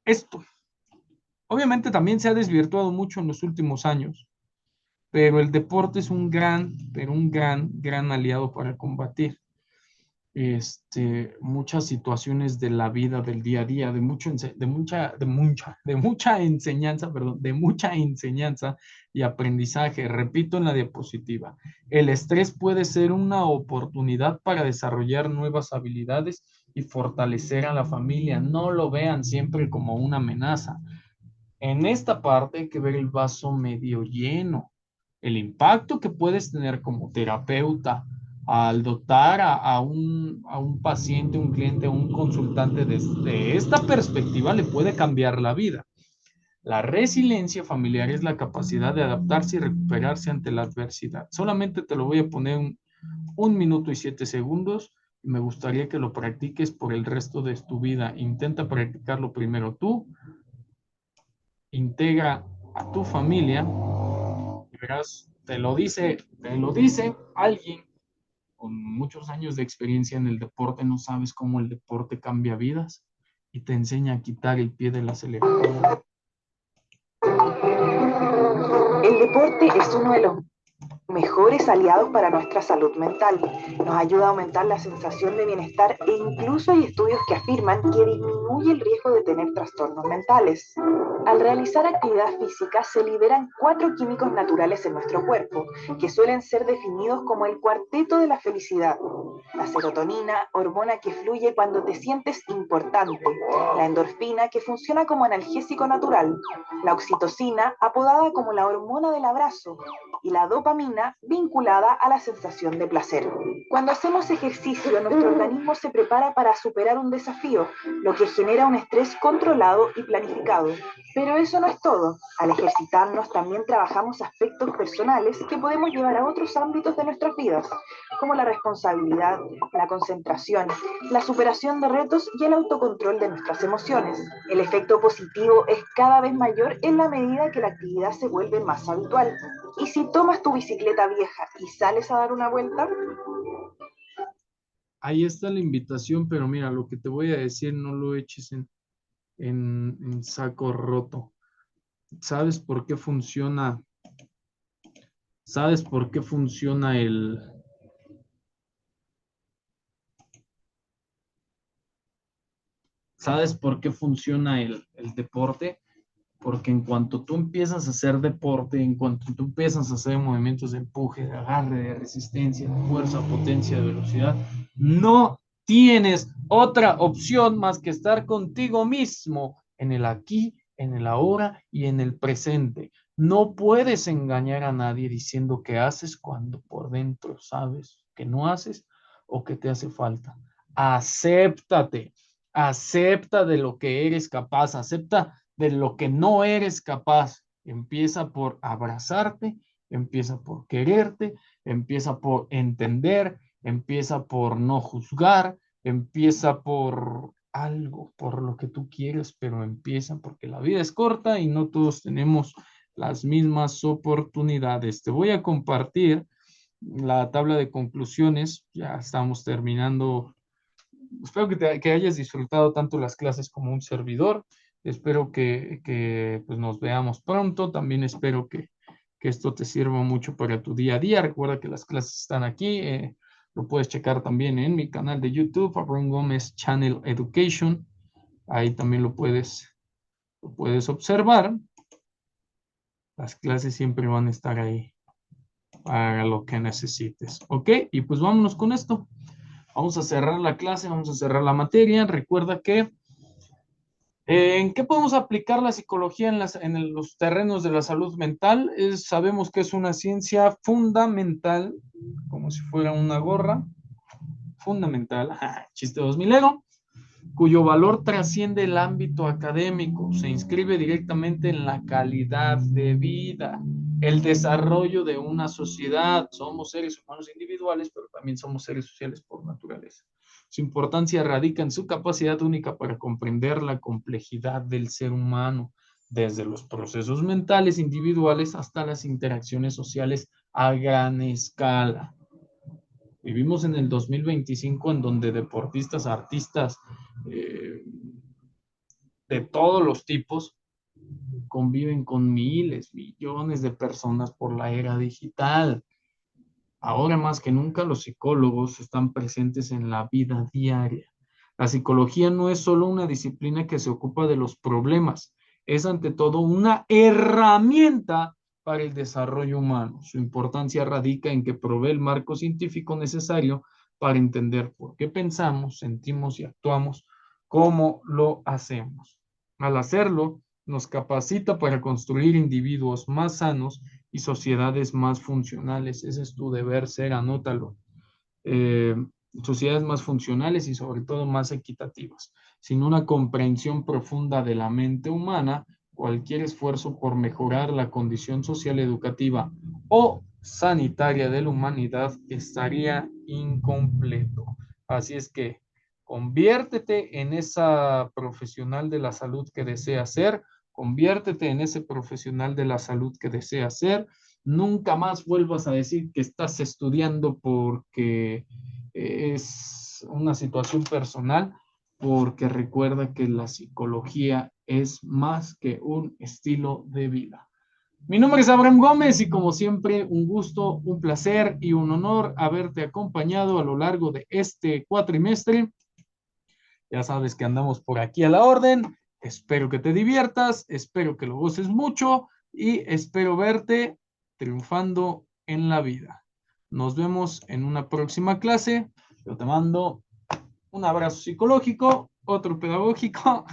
esto. Obviamente también se ha desvirtuado mucho en los últimos años, pero el deporte es un gran aliado para combatir. muchas situaciones de la vida del día a día, de mucha enseñanza, perdón, de mucha enseñanza y aprendizaje. Repito en la diapositiva, el estrés puede ser una oportunidad para desarrollar nuevas habilidades y fortalecer a la familia. No lo vean siempre como una amenaza. En esta parte hay que ver el vaso medio lleno, el impacto que puedes tener como terapeuta al dotar a un paciente, un cliente, un consultante desde esta perspectiva le puede cambiar la vida. La resiliencia familiar es la capacidad de adaptarse y recuperarse ante la adversidad. Solamente te lo voy a poner un minuto y 7 segundos y me gustaría que lo practiques por el resto de tu vida. Intenta practicarlo primero tú, integra a tu familia y verás, te lo dice alguien con muchos años de experiencia en el deporte. No sabes cómo el deporte cambia vidas y te enseña a quitar el pie del acelerador. El deporte es uno de los mejores aliados para nuestra salud mental. Nos ayuda a aumentar la sensación de bienestar e incluso hay estudios que afirman que disminuye el riesgo de tener trastornos mentales. Al realizar actividad física se liberan 4 químicos naturales en nuestro cuerpo, que suelen ser definidos como el cuarteto de la felicidad. La serotonina, hormona que fluye cuando te sientes importante. La endorfina, que funciona como analgésico natural. La oxitocina, apodada como la hormona del abrazo. Y la dopamina, vinculada a la sensación de placer. Cuando hacemos ejercicio, nuestro organismo se prepara para superar un desafío, lo que genera un estrés controlado y planificado. Pero eso no es todo. Al ejercitarnos también trabajamos aspectos personales que podemos llevar a otros ámbitos de nuestras vidas, como la responsabilidad, la concentración, la superación de retos y el autocontrol de nuestras emociones. El efecto positivo es cada vez mayor en la medida que la actividad se vuelve más habitual. ¿Y si tomas tu bicicleta vieja y sales a dar una vuelta? Ahí está la invitación, pero mira, lo que te voy a decir no lo eches en saco roto. ¿Sabes por qué funciona? ¿Sabes por qué funciona ¿Sabes por qué funciona el deporte? Porque en cuanto tú empiezas a hacer deporte, en cuanto tú empiezas a hacer movimientos de empuje, de agarre, de resistencia, de fuerza, potencia, de velocidad, no tienes otra opción más que estar contigo mismo en el aquí, en el ahora y en el presente. No puedes engañar a nadie diciendo que haces cuando por dentro sabes que no haces o que te hace falta. Acéptate, acepta de lo que eres capaz, acepta de lo que no eres capaz. Empieza por abrazarte, empieza por quererte, empieza por entender, empieza por no juzgar, empieza por algo, por lo que tú quieres, pero empieza porque la vida es corta y no todos tenemos las mismas oportunidades. Te voy a compartir la tabla de conclusiones. Ya estamos terminando. Espero que hayas disfrutado tanto las clases como un servidor. Espero que pues nos veamos pronto. También espero que esto te sirva mucho para tu día a día. Recuerda que las clases están aquí. Lo puedes checar también en mi canal de YouTube, Abraham Gómez Channel Education. Ahí también lo puedes observar. Las clases siempre van a estar ahí para lo que necesites. ¿Ok? Y pues vámonos con esto. Vamos a cerrar la clase, vamos a cerrar la materia. Recuerda que ¿en qué podemos aplicar la psicología en los terrenos de la salud mental? Sabemos que es una ciencia fundamental, como si fuera una gorra, fundamental, chiste 2000ero, cuyo valor trasciende el ámbito académico, se inscribe directamente en la calidad de vida, el desarrollo de una sociedad. Somos seres humanos individuales, pero también somos seres sociales por naturaleza. Su importancia radica en su capacidad única para comprender la complejidad del ser humano, desde los procesos mentales individuales hasta las interacciones sociales a gran escala. Vivimos en el 2025 en donde deportistas, artistas de todos los tipos conviven con miles, millones de personas por la era digital. Ahora más que nunca los psicólogos están presentes en la vida diaria. La psicología no es solo una disciplina que se ocupa de los problemas, es ante todo una herramienta para el desarrollo humano. Su importancia radica en que provee el marco científico necesario para entender por qué pensamos, sentimos y actuamos como lo hacemos. Al hacerlo, nos capacita para construir individuos más sanos y sociedades más funcionales. Ese es tu deber ser, anótalo. Eh, Sociedades más funcionales y sobre todo más equitativas. Sin una comprensión profunda de la mente humana, cualquier esfuerzo por mejorar la condición social, educativa o sanitaria de la humanidad estaría incompleto. Así es que conviértete en esa profesional de la salud que deseas ser, conviértete en ese profesional de la salud que deseas ser. Nunca más vuelvas a decir que estás estudiando porque es una situación personal, porque recuerda que la psicología es más que un estilo de vida. Mi nombre es Abraham Gómez y como siempre un gusto, un placer y un honor haberte acompañado a lo largo de este cuatrimestre. Ya sabes que andamos por aquí a la orden. Espero que te diviertas, espero que lo goces mucho y espero verte triunfando en la vida. Nos vemos en una próxima clase. Yo te mando un abrazo psicológico, otro pedagógico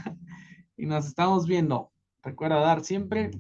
y nos estamos viendo. Recuerda dar siempre